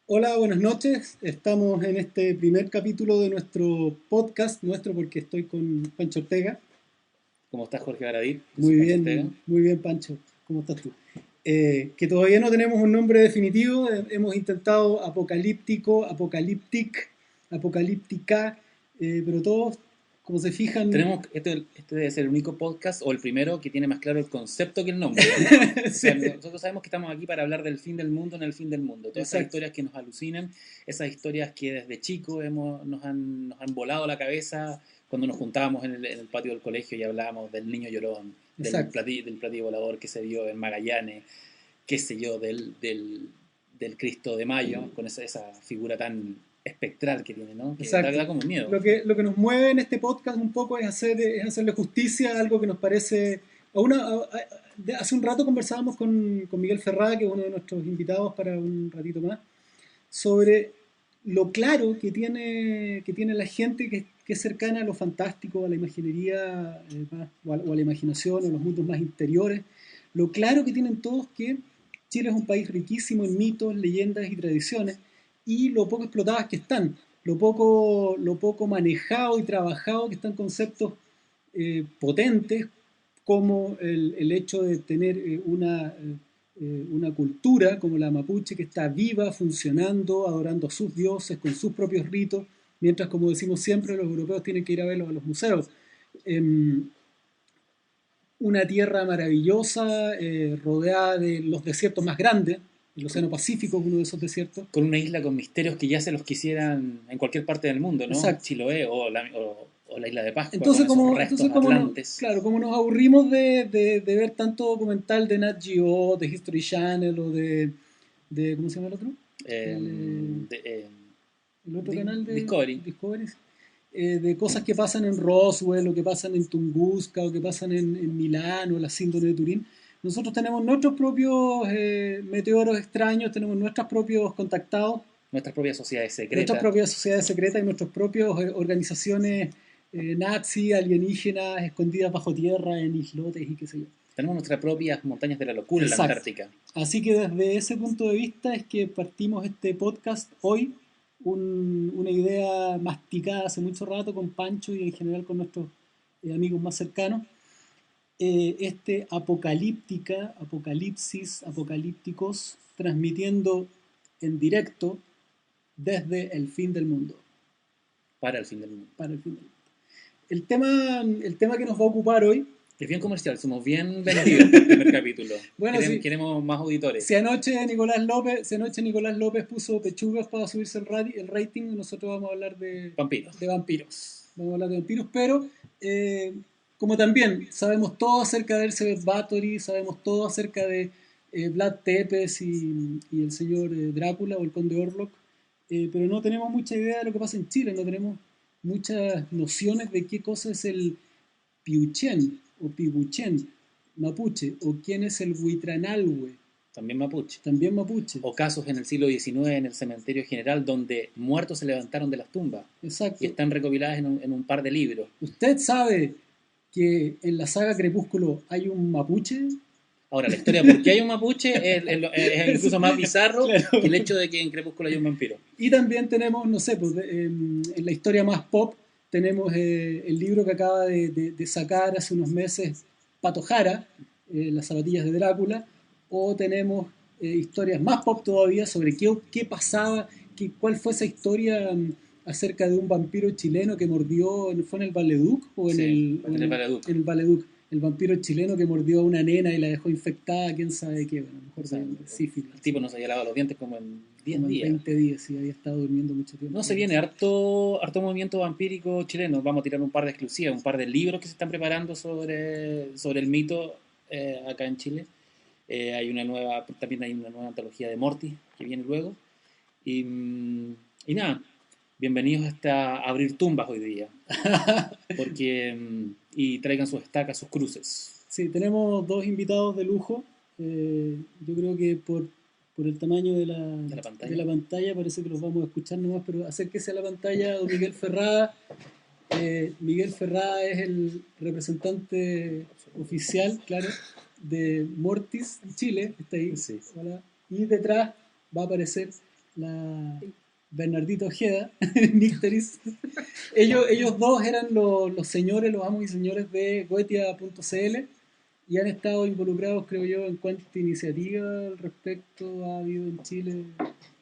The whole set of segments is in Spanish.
Hola, buenas noches. Estamos en este primer capítulo de nuestro podcast, nuestro porque estoy con Pancho Ortega. ¿Cómo estás, Jorge Baradit? Yo soy Pancho Ortega. Muy bien, Pancho. ¿Cómo estás tú? Que todavía no tenemos un nombre definitivo. Hemos intentado apocalíptico, apocalíptic, apocalíptica, pero todos, como se fijan, Este debe ser el único podcast o el primero que tiene más claro el concepto que el nombre. O sí, sea, nosotros sabemos que estamos aquí para hablar del fin del mundo en el fin del mundo. Todas esas exacto, historias que nos alucinan, esas historias que desde chicos nos han volado la cabeza cuando nos juntábamos en el patio del colegio y hablábamos del niño llorón, exacto. del platillo volador que se vio en Magallanes, qué sé yo, del Cristo de Mayo, con esa figura tan espectral que tiene, ¿no? Que da, Exacto. da como miedo. Lo que nos mueve en este podcast un poco es hacerle justicia a algo que nos parece... hace un rato conversábamos con Miguel Ferrá, que es uno de nuestros invitados para un ratito más, sobre lo claro que tiene la gente que es cercana a lo fantástico, a la imaginería o a la imaginación, o a los mundos más interiores. Lo claro que tienen todos que Chile es un país riquísimo en mitos, leyendas y tradiciones, y lo poco explotadas que están, lo poco manejado y trabajado que están conceptos potentes como el hecho de tener una cultura como la mapuche que está viva, funcionando, adorando a sus dioses con sus propios ritos, mientras, como decimos siempre, los europeos tienen que ir a verlos a los museos. Una tierra maravillosa, rodeada de los desiertos más grandes. El Océano Pacífico es uno de esos desiertos. Con una isla con misterios que ya se los quisieran en cualquier parte del mundo, ¿no? Exacto. Chiloé o la isla de Pascua con Entonces, esos como, restos entonces como, no, atlantes. claro, como nos aburrimos de ver tanto documental de Nat Geo, de History Channel o de ¿cómo se llama el otro? Eh, El, de, eh, el otro canal de Discovery. Discovery, de cosas que pasan en Roswell o que pasan en Tunguska o que pasan en Milán o la síndrome de Turín. Nosotros tenemos nuestros propios meteoros extraños, tenemos nuestros propios contactados, Nuestras propias sociedades nuestras secretas. propias sociedades secretas y nuestras propias organizaciones nazi, alienígenas, escondidas bajo tierra en islotes y qué sé yo. Tenemos nuestras propias montañas de la locura en la Exacto. Antártica. Así que desde ese punto de vista es que partimos este podcast hoy, una idea masticada hace mucho rato con Pancho y en general con nuestros amigos más cercanos. Apocalipsis, apocalípticos, transmitiendo en directo desde el fin del mundo, Para el fin del mundo. para el fin del mundo. El tema que nos va a ocupar hoy. Es bien comercial, somos bien vendidos por el primer capítulo. Bueno, Queremos más auditores. si anoche Nicolás López puso pechugas para subirse el rating, nosotros vamos a hablar Vampiros. de vampiros. Vamos a hablar de vampiros, pero como también sabemos todo acerca de Elizabeth Bathory, sabemos todo acerca de Vlad Tepes y el señor Drácula o el conde Orlok, pero no tenemos mucha idea de lo que pasa en Chile, no tenemos muchas nociones de qué cosa es el Piuchen o Pibuchen mapuche, o quién es el Huitranalhue, También mapuche. también mapuche. O casos en el siglo XIX en el cementerio general donde muertos se levantaron de las tumbas Exacto. y están recopiladas en un par de libros. ¿Usted sabe que en la saga Crepúsculo hay un mapuche? Ahora, la historia de por qué hay un mapuche es incluso más bizarro Claro. que el hecho de que en Crepúsculo hay un vampiro. Y también tenemos, no sé, pues, en la historia más pop tenemos el libro que acaba de sacar hace unos meses Pato Jara, Las zapatillas de Drácula, o tenemos historias más pop todavía sobre qué pasaba, cuál fue esa historia acerca de un vampiro chileno que mordió, ¿fue en el Val-le-Duc o en Sí, el, en el Baladuc. en el Val-le-Duc? El vampiro chileno que mordió a una nena y la dejó infectada, quién sabe qué, bueno, a lo mejor O sea, de sífilis. el tipo no se había lavado los dientes como en 10 Como en días. 20 días, y había estado durmiendo mucho tiempo. No, se viene harto movimiento vampírico chileno. Vamos a tirar un par de exclusivas, un par de libros que se están preparando sobre el mito acá en Chile. También hay una nueva antología de Morty que viene luego. Y nada, bienvenidos hasta abrir tumbas hoy día. Y traigan sus estacas, sus cruces. Sí, tenemos dos invitados de lujo. Yo creo que por el tamaño pantalla. de la pantalla parece que los vamos a escuchar nomás, pero acérquese a la pantalla don Miguel Ferrada. Miguel Ferrada es el representante oficial, claro, de Mortis en Chile. Está ahí. Sí. Hola. Y detrás va a aparecer la Bernardito Ojeda, Nicteris. Ellos dos eran los señores, los amos y señores de Goetia.cl y han estado involucrados, creo yo, en cuánta iniciativa al respecto ha habido en Chile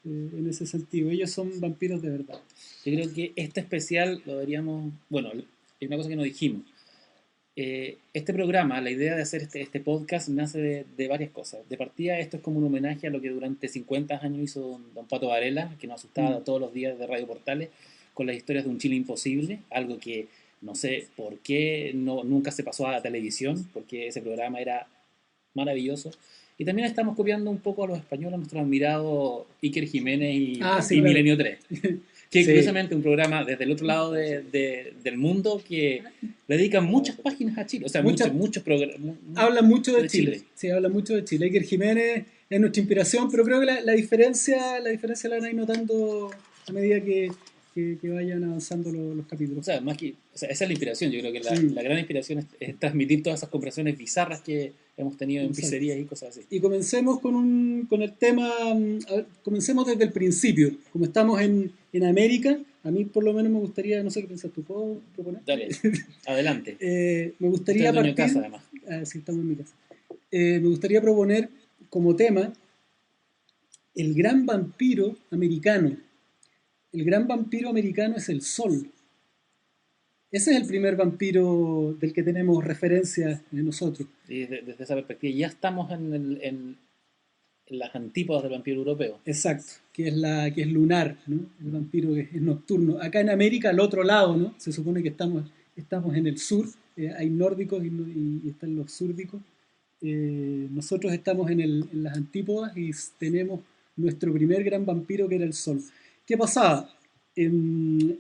en ese sentido. Ellos son vampiros de verdad. Yo creo que este especial lo deberíamos... Bueno, hay una cosa que no dijimos. Este programa, la idea de hacer este podcast nace de varias cosas. De partida, esto es como un homenaje a lo que durante 50 años hizo don Pato Varela, que nos asustaba todos los días de Radio Portales con las historias de un Chile imposible, algo que no sé por qué nunca se pasó a la televisión, porque ese programa era maravilloso. Y también estamos copiando un poco a los españoles, a nuestros admirados Iker Jiménez y Sí, claro. Milenio 3. Que curiosamente un programa desde el otro lado del mundo que le dedican muchas páginas a Chile. O sea, muchos programas. Hablan mucho de Chile. Sí, hablan mucho de Chile. Iker Jiménez es nuestra inspiración, pero creo que la diferencia la van a ir notando a medida que vayan avanzando los capítulos. O sea, esa es la inspiración. Yo creo que la gran inspiración es transmitir todas esas conversaciones bizarras que hemos tenido en pizzerías y cosas así. Y comencemos con el tema, comencemos desde el principio. Como estamos en América, a mí por lo menos me gustaría, no sé qué piensas tú, ¿puedo proponer? Dale, adelante. Me gustaría partir... de casa, además. Sí, estamos en mi casa. Me gustaría proponer como tema el gran vampiro americano. El gran vampiro americano es el Sol. Ese es el primer vampiro del que tenemos referencia en nosotros. Y desde esa perspectiva ya estamos en las antípodas del vampiro europeo. Exacto, que es lunar, ¿no? El vampiro que es nocturno. Acá en América, al otro lado, ¿no? Se supone que estamos en el sur, hay nórdicos y están los súrdicos. Nosotros estamos en las antípodas y tenemos nuestro primer gran vampiro, que era el Sol. ¿Qué pasaba? En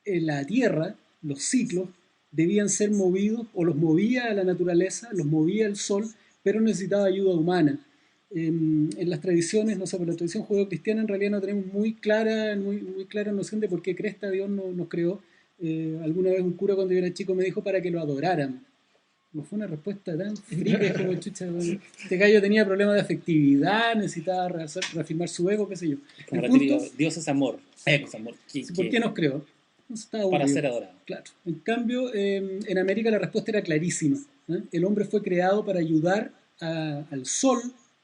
la Tierra, los ciclos debían ser movidos, o los movía la naturaleza, los movía el Sol, pero necesitaba ayuda humana. En las tradiciones, no sé, por la tradición judeocristiana en realidad no tenemos muy clara noción de por qué cresta Dios nos creó. Alguna vez un cura cuando yo era chico me dijo para que lo adoraran. No fue una respuesta tan fría como chucha. Este gallo tenía problemas de afectividad, necesitaba reafirmar su ego, qué sé yo. Como la típica, Dios es amor. Es amor. ¿Por qué nos creó? Para ser adorado. Claro. En cambio, en América la respuesta era clarísima. El hombre fue creado para ayudar al sol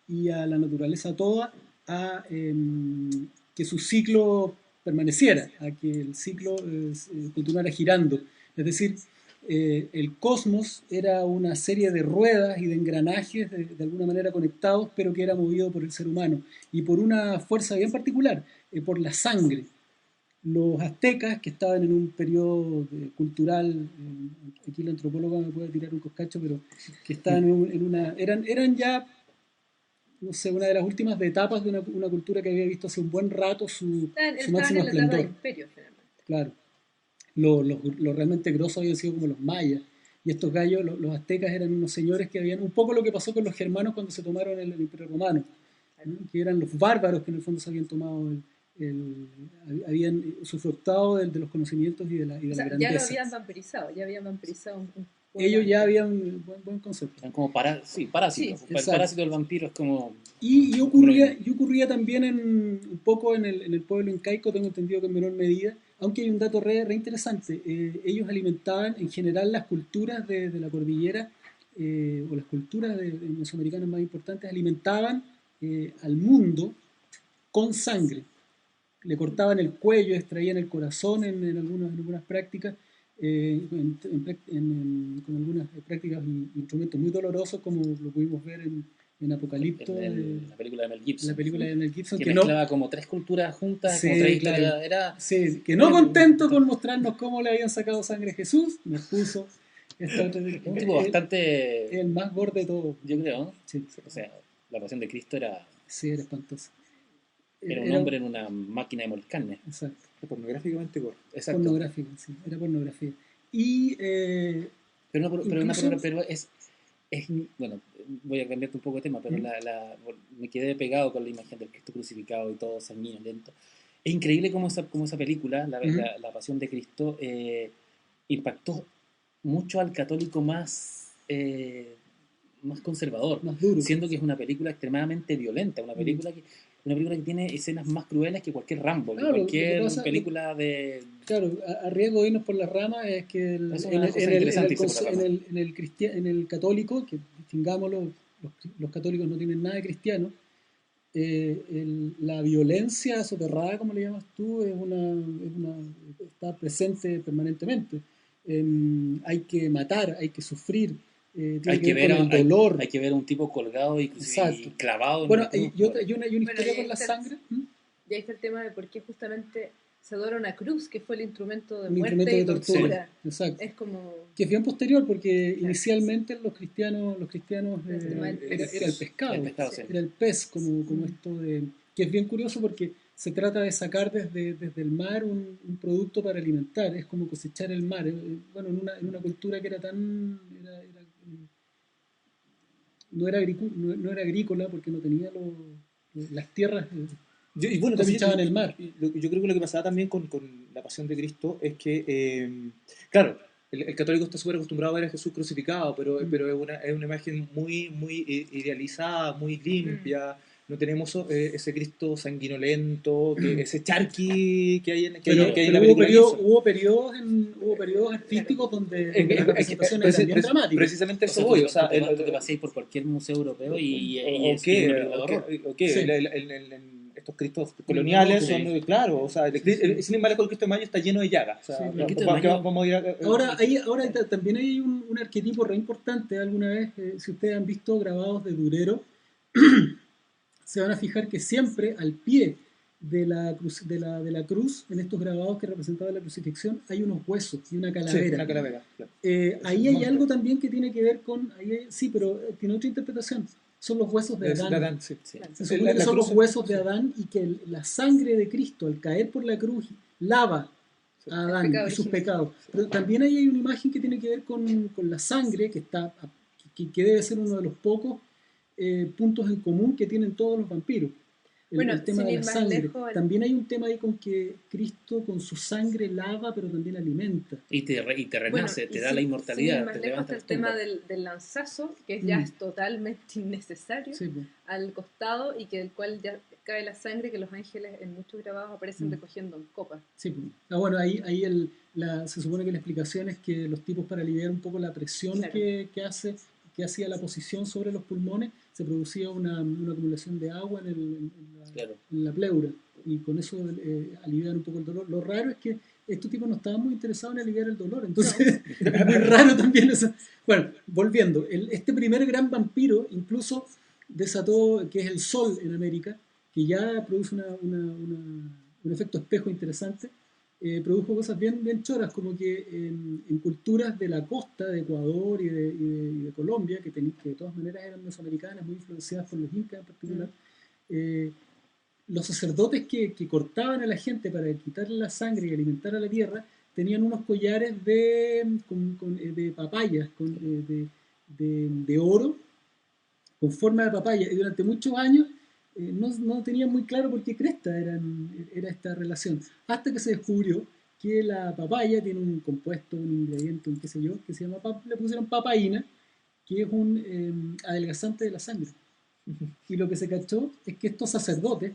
y a la naturaleza toda a que su ciclo permaneciera, a que el ciclo continuara girando. Es decir, el cosmos era una serie de ruedas y de engranajes de alguna manera conectados, pero que era movido por el ser humano y por una fuerza bien particular, por la sangre. Los aztecas, que estaban en un periodo cultural, aquí la antropóloga me puede tirar un coscacho, pero que estaban eran ya, no sé, una de las últimas etapas de una cultura que había visto hace un buen rato su máximo esplendor. Imperio, claro. Lo realmente grosos habían sido como los mayas. Y estos gallos, los aztecas, eran unos señores que habían, un poco lo que pasó con los germanos cuando se tomaron el Imperio Romano, ¿no? Que eran los bárbaros que en el fondo se habían tomado habían usufructado de los conocimientos y de la grandeza. Ya lo habían vampirizado ellos ya habían buen concepto. Eran como parásitos. Sí, el parásito del vampiro es como... Y ocurría también un poco en el pueblo incaico, tengo entendido que en menor medida, aunque hay un dato re interesante. Ellos alimentaban en general las culturas de la cordillera, o las culturas mesoamericanas más importantes, alimentaban al mundo con sangre. Le cortaban el cuello, extraían el corazón en algunas prácticas, con algunas prácticas y instrumentos muy dolorosos, como lo pudimos ver en Apocalipto, la película de Mel Gibson. La película de Mel Gibson, que mezclaba como tres culturas juntas, sí, como tres claro. historias. Que no contento con mostrarnos cómo le habían sacado sangre a Jesús, nos puso un tipo bastante... El más gordo de todo. Yo creo, ¿no? Sí. O sea, la pasión de Cristo era... Sí, era espantosa. Era un hombre en una máquina de moler carne. Exacto. Pornográficamente gordo. Exacto. Pornográfico, sí, era pornografía. Y... pero es... Bueno, voy a cambiarte un poco de tema, pero me quedé pegado con la imagen del Cristo crucificado y todo sanguíneo, lento. Es increíble cómo esa película, la Pasión de Cristo, impactó mucho al católico más conservador, más duro, siendo que es una película extremadamente violenta, una película una película que tiene escenas más crueles que cualquier Rambo, que Claro, lo que cualquier pasa- película de... Claro, a riesgo de irnos por las ramas, es que Es una cosa interesante irse por la rama. en el católico, que distingámoslo, los católicos no tienen nada de cristiano, la violencia soterrada, como le llamas tú, está presente permanentemente. Hay que matar, hay que sufrir, tiene Hay que que ver ver, con el dolor. hay que ver a un tipo colgado y Exacto. clavado en Bueno, una cruz. hay una Bueno, historia y con ahí la está- sangre. ¿Mm? Y ahí está el tema de por qué justamente se adora una cruz, que fue el instrumento de Un muerte instrumento y de tortura. tortura. Exacto. Es como... Que es bien posterior, porque Claro. inicialmente los cristianos El tema del pez. era el pescado, El pescado, Sí. sí. era el pez, como esto de... Que es bien curioso porque se trata de sacar desde el mar un producto para alimentar, es como cosechar el mar. Bueno, en una cultura que era tan... no era agrícola porque no tenía las tierras, Y bueno, cosechaban el mar. yo creo que lo que pasaba también con la pasión de Cristo es que, claro, el católico está súper acostumbrado a ver a Jesús crucificado, pero es una imagen muy idealizada, muy limpia. No tenemos ese Cristo sanguinolento, ese charqui que hay en Pero la hubo película. hubo periodos artísticos donde la representación era también dramática. Precisamente O eso sea, voy. tú, O sea, tú te paseas por cualquier museo europeo y o es qué, una película de o qué, horror. o qué, Sí. estos cristos coloniales Sí. son, claro, o sea, sin embargo el Cristo de Mayo está lleno de llagas. O sea, Sí, claro. El Cristo de Mayo- vamos a ir a- Ahora también hay un arquetipo re importante. Alguna vez, si ustedes han visto grabados de Durero, se van a fijar que siempre al pie de la cruz, en estos grabados que representaban la crucifixión, hay unos huesos y una Sí, calavera. una calavera, claro. Ahí Es un hay algo monte. también que tiene que ver con... sí, pero tiene otra interpretación. Son los huesos de Es Adán. de Adán, sí. Sí. Se supone que La son cruz- los huesos de Adán y que la sangre de Cristo al caer por la cruz lava a El Adán pecado y sus original. pecados. Pero también ahí hay una imagen que tiene que ver con la sangre, que debe ser uno de los pocos puntos en común que tienen todos los vampiros. Bueno, El tema sin de ir la más sangre. lejos, También hay un tema ahí con que Cristo con su sangre lava, pero también alimenta. Y te renace, y te da sin- la sin inmortalidad, ir más te lejos levanta está el las tema tumbas. del lanzazo, que ya Mm. es totalmente innecesario, Sí, pues. al costado, y que del cual ya cae la sangre, que los ángeles en muchos grabados aparecen recogiendo en copas. Sí, pues. Bueno, ahí se supone que la explicación es que los tipos, para aliviar un poco la presión Claro. que hacía la posición sobre los pulmones, se producía una acumulación de agua Claro. en la pleura, y con eso aliviar un poco el dolor. Lo raro es que estos tipos no estaban muy interesados en aliviar el dolor, entonces es muy raro también eso. Bueno, volviendo, este primer gran vampiro incluso desató, que es el sol en América, que ya produce un efecto espejo interesante. Produjo cosas bien choras, como que en culturas de la costa de Ecuador y de Colombia, que de todas maneras eran mesoamericanas, muy influenciadas por los incas en particular, los sacerdotes que cortaban a la gente para quitarle la sangre y alimentar a la tierra, tenían unos collares de papayas, de oro, con forma de papaya, y durante muchos años no tenían muy claro por qué cresta era esta relación, hasta que se descubrió que la papaya tiene un compuesto, un ingrediente, un qué sé yo, que se llama, le pusieron papaína, que es un adelgazante de la sangre. Y lo que se cachó es que estos sacerdotes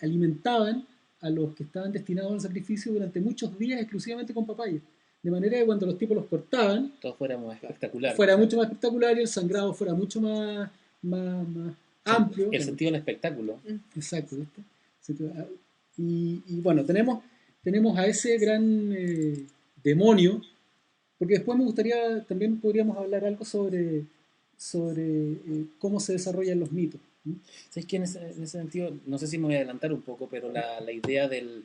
alimentaban a los que estaban destinados al sacrificio durante muchos días exclusivamente con papaya. De manera que cuando los tipos los cortaban, Todo fuera más espectacular. fuera mucho más espectacular y el sangrado fuera mucho más amplio. El sentido del espectáculo. Exacto, ¿viste? Y bueno, tenemos a ese gran demonio, porque después me gustaría, también podríamos hablar algo sobre cómo se desarrollan los mitos. ¿Sabes qué? En ese sentido, no sé si me voy a adelantar un poco, pero la idea del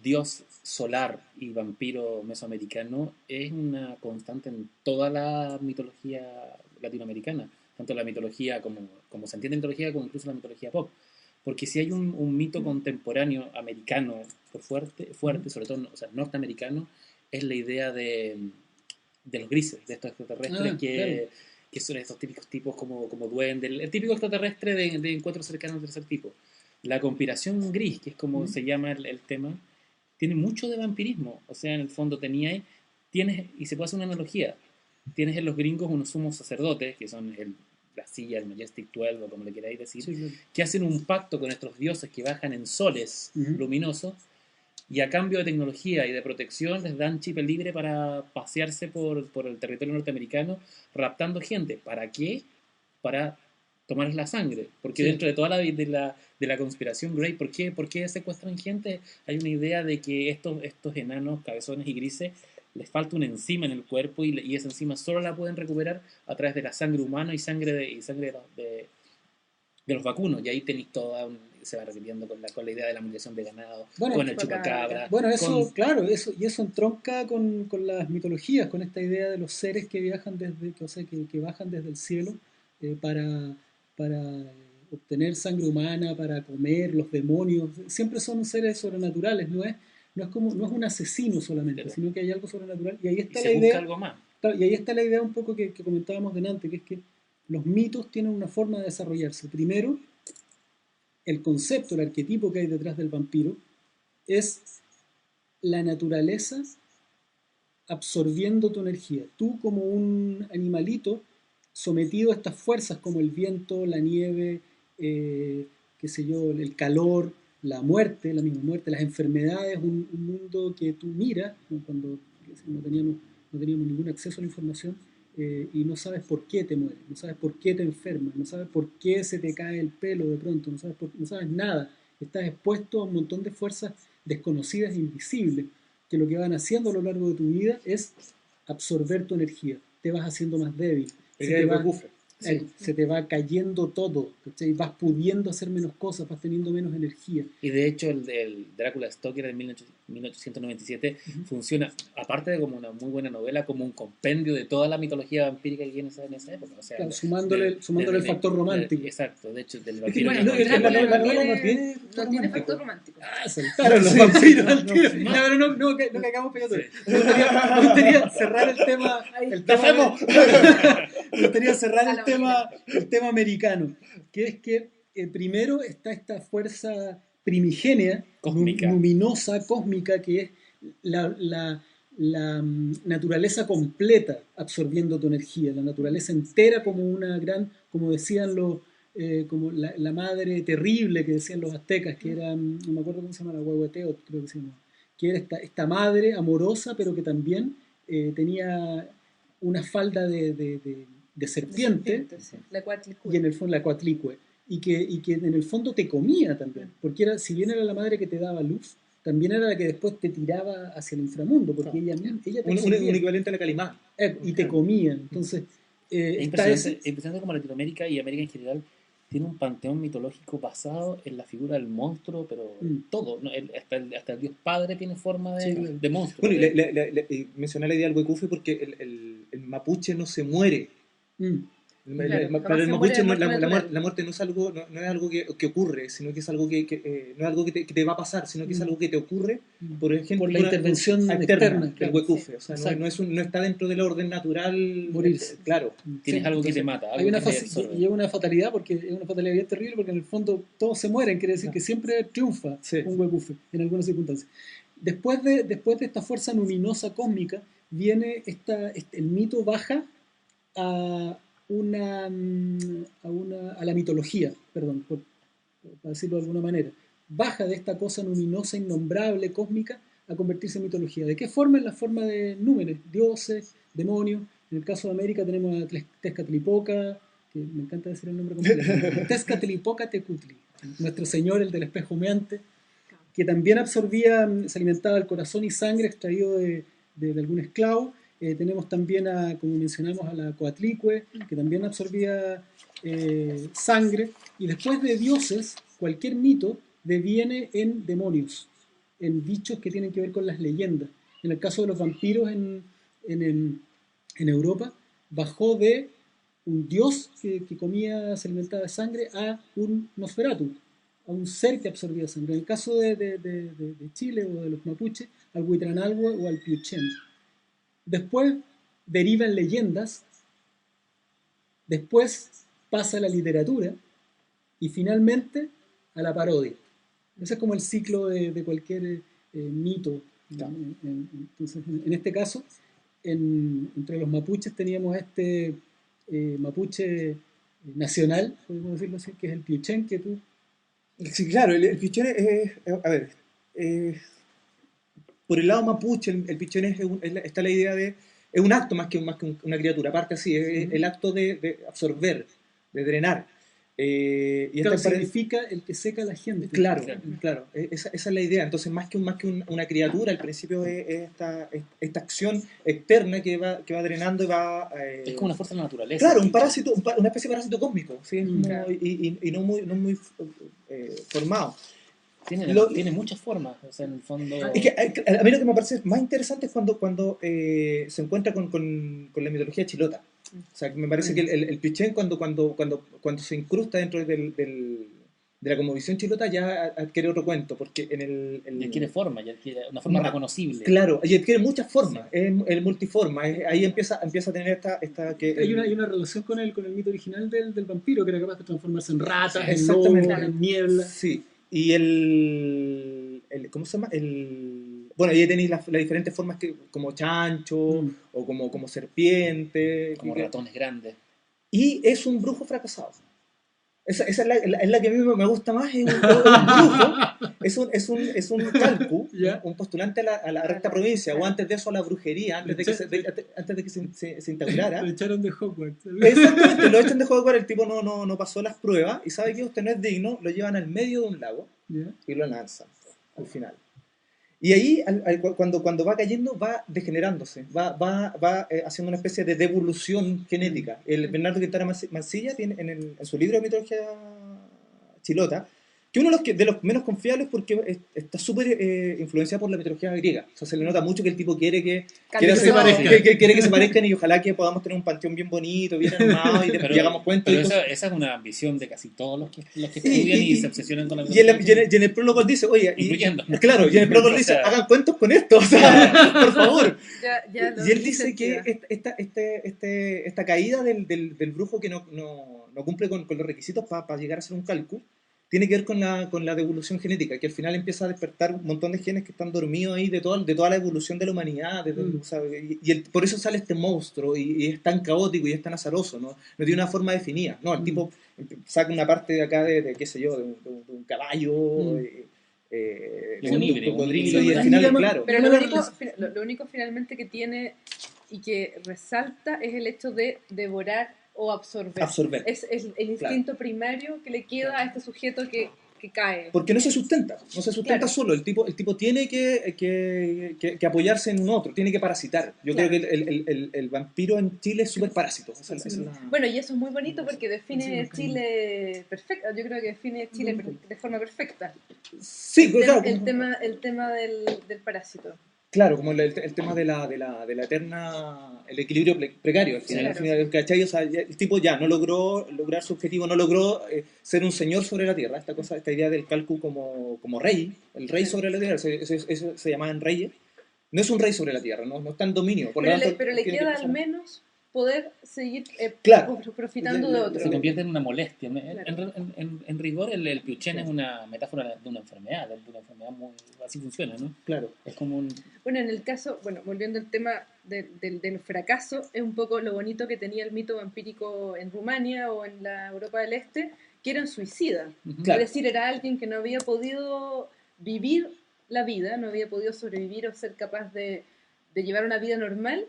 dios solar y vampiro mesoamericano es una constante en toda la mitología latinoamericana, tanto la mitología como se entiende mitología, como incluso la mitología pop. Porque si hay un mito contemporáneo americano fuerte, sobre todo, o sea, norteamericano, es la idea de los grises, de estos extraterrestres que son estos típicos tipos como duendes, el típico extraterrestre de encuentros cercanos del tercer tipo. La conspiración gris, que es como se llama el tema, tiene mucho de vampirismo. O sea, en el fondo tienes, y se puede hacer una analogía, tienes en los gringos unos sumos sacerdotes, que son la silla, el Majestic 12, o como le queráis decir, Sí, claro. que hacen un pacto con estos dioses que bajan en soles Ujú. luminosos, y a cambio de tecnología y de protección les dan chip libre para pasearse por el territorio norteamericano raptando gente. ¿Para qué? Para tomarles la sangre. Porque Sí. dentro de toda la conspiración Grey, ¿por qué secuestran gente? Hay una idea de que estos enanos, cabezones y grises, les falta una enzima en el cuerpo, y esa enzima solo la pueden recuperar a través de la sangre humana y sangre de los vacunos. Y ahí tenéis se va repitiendo con la idea de la mutilación de ganado, Bueno, con el chupacabra. chupacabra. Bueno, eso, con- claro, eso entronca con las mitologías, con esta idea de los seres que viajan que bajan desde el cielo para obtener sangre humana, para comer, los demonios. Siempre son seres sobrenaturales, no es un asesino solamente, Claro. sino que hay algo sobrenatural. Y ahí y está se la busca idea, algo más. claro, y ahí está la idea un poco que comentábamos delante, que es que los mitos tienen una forma de desarrollarse. Primero, el concepto, el arquetipo que hay detrás del vampiro es la naturaleza absorbiendo tu energía. Tú como un animalito sometido a estas fuerzas como el viento, la nieve, qué sé yo, el calor, la muerte, la misma muerte, las enfermedades, un mundo que tú miras, ¿no? Cuando no teníamos ningún acceso a la información, y no sabes por qué te mueres, no sabes por qué te enfermas, no sabes por qué se te cae el pelo de pronto, no sabes nada. Estás expuesto a un montón de fuerzas desconocidas e invisibles que lo que van haciendo a lo largo de tu vida es absorber tu energía. Te vas haciendo más débil. Se te va cayendo todo, ¿cachai? Vas pudiendo hacer menos cosas, vas teniendo menos energía. Y de hecho el Drácula Stoker de 1897 Ujú. funciona, aparte de como una muy buena novela, como un compendio de toda la mitología vampírica que hay en esa época. O sea, Claro, sumándole el factor romántico. exacto, de hecho, del Es que vampiro Bueno, que la Drácula novela no no tiene no tiene factor romántico. Ah, saltaron los vampiros al tiro. No, pero no caigamos pegados. Sí. Me gustaría cerrar el tema. Me gustaría cerrar A la el tema americano, que es que primero está esta fuerza primigenia, Cósmica. luminosa, cósmica, que es la naturaleza completa absorbiendo tu energía, la naturaleza entera como una gran, como decían como la madre terrible que decían los aztecas, que era, no me acuerdo cómo se llama, la Huehueteo, creo que se llama, que era esta madre amorosa, pero que también tenía una falda de serpiente, Sí. La Coatlicue. y en el fondo la coatlicue, y que en el fondo te comía también, porque si bien era la madre que te daba luz, también era la que después te tiraba hacia el inframundo, porque ella te un absorbía, equivalente a la Calimán. y te comía. Entonces, Es está impresionante como Latinoamérica y América en general tiene un panteón mitológico basado en la figura del monstruo, pero todo, ¿no? Hasta el dios padre tiene forma Sí, claro. de monstruo. Bueno, y mencioné la idea del huecufe porque el mapuche no se muere. Claro, Para el jamás se mapuche muere de muerte natural. la muerte no es algo, no es algo que ocurre, sino que es algo no es algo que te va a pasar, sino que es algo que te ocurre, por ejemplo, por la intervención externa, del claro. huecufe. O sea, Exacto. no está dentro del orden natural Morirse. claro. Tienes Sí, algo que entonces, te mata. hay Algo una que te absorbe. y es una fatalidad, porque es una fatalidad bien terrible, porque en el fondo todos se mueren, quiere decir que siempre triunfa Sí. un huecufe en algunas circunstancias. Después de esta fuerza luminosa cósmica, viene el mito baja a a la mitología, perdón, para decirlo de alguna manera. Baja de esta cosa luminosa, innombrable, cósmica, a convertirse en mitología. ¿De qué forma? En la forma de números, dioses, demonios. En el caso de América tenemos a Tezcatlipoca, que me encanta decir el nombre completo. Tezcatlipoca Tecutli, nuestro señor, el del espejo humeante, que también se alimentaba el corazón y sangre extraído de algún esclavo. Tenemos también, como mencionamos, a la Coatlicue, que también absorbía sangre. Y después de dioses, cualquier mito deviene en demonios, en bichos que tienen que ver con las leyendas. En el caso de los vampiros en Europa, bajó de un dios que se alimentaba de sangre a un Nosferatu, a un ser que absorbía sangre. En el caso de Chile o de los mapuches, al Huitranalhue o al Piuchén. Después deriva en leyendas, después pasa a la literatura y finalmente a la parodia. Ese es como el ciclo de cualquier mito. Entonces, en este caso, entre los mapuches teníamos este mapuche nacional, podemos decirlo así, que es el Piuchén, que tú... Sí, claro, el pichón a ver, por el lado mapuche, el pichón está la idea de, es un acto más que una criatura, aparte así, es el acto de absorber, de drenar. Y Claro, esta significa el que seca a la gente. claro, claro, esa es la idea. Entonces, una criatura, al principio es esta acción externa que va drenando y va... Es como una fuerza de la naturaleza. Claro, un parásito, una especie de parásito cósmico, ¿sí? Es como- Claro. y no muy formado. Tiene muchas formas, o sea, en el fondo... Es que a mí lo que me parece más interesante es cuando se encuentra con la mitología chilota. O sea, me parece que el Pichén cuando se incrusta dentro de la cosmovisión chilota ya adquiere otro cuento, porque ya adquiere forma, ya adquiere una forma reconocible. Claro, y adquiere muchas formas, es el multiforma, ahí empieza a tener esta que... Hay una relación con el mito original del vampiro, que era capaz de transformarse en ratas, en Exactamente. lobos, en niebla. Sí, y ¿cómo se llama? Bueno, ahí tenéis las diferentes formas como chancho, o como serpiente. Como ratones grandes. Y es un brujo fracasado. Esa es la que a mí me gusta más, es un brujo, es un calcu, ¿Ya? un postulante a la recta provincia, o antes de eso a la brujería, antes de que se instaurara. Lo echaron de Hogwarts. Exactamente, lo echan de juego, el tipo no pasó las pruebas, y sabe que usted no es digno, lo llevan al medio de un lago, ¿Ya? y lo lanzan al final. Y ahí, cuando va cayendo, va degenerándose, va haciendo una especie de devolución genética. El Bernardo Quintana Mancilla tiene en su libro de mitología chilota, que uno de los menos confiables porque está súper influenciado por la mitología griega. O sea, se le nota mucho que el tipo quiere que se parezcan y ojalá que podamos tener un panteón bien bonito, bien armado y hagamos cuentos. Pero esa es una ambición de casi todos los que estudian y se obsesionan con la y en el prólogo dice, oye, incluyendo. Claro, y en el prólogo dice, hagan cuentos con esto, o sea, por favor. Y él dice que esta caída del brujo que no cumple con los requisitos para llegar a ser un cálculo tiene que ver con la devolución genética, que al final empieza a despertar un montón de genes que están dormidos ahí de toda la evolución de la humanidad, o sea, por eso sale este monstruo y es tan caótico y es tan azaroso, no tiene una forma definida, no, el tipo saca una parte de acá de qué sé yo, de un caballo, de un cocodrilo, y al final, claro. Pero lo único finalmente que tiene y que resalta es el hecho de devorar o absorber. Es el instinto primario que le queda a este sujeto que cae. Porque no se sustenta Claro. solo, el tipo tiene que apoyarse en un otro, tiene que parasitar. Yo Claro. creo que el vampiro en Chile es súper parásito. Bueno, y eso es muy bonito porque define Chile perfecto. Yo creo que define Chile de forma perfecta. Sí, claro. El tema del parásito. Claro, como el tema de la eterna, el equilibrio precario al final, Claro. al final, ¿cachai? O sea, el tipo ya no logró lograr su objetivo, no logró ser un señor sobre la tierra, esta idea del cálculo como rey, el rey sobre la tierra, eso se llamaban reyes, no es un rey sobre la tierra, no está en dominio. Por lo tanto, Pero le tiene queda que al menos poder seguir Claro. profitando de otro. Se convierte en una molestia. Claro. En rigor, el Piuchén es una metáfora de una enfermedad, muy, así funciona, ¿no? Claro. Es como un... Bueno, en el caso, volviendo al tema del fracaso, es un poco lo bonito que tenía el mito vampírico en Rumania o en la Europa del Este, que era un suicida. Claro. Es decir, era alguien que no había podido vivir la vida, no había podido sobrevivir o ser capaz de llevar una vida normal,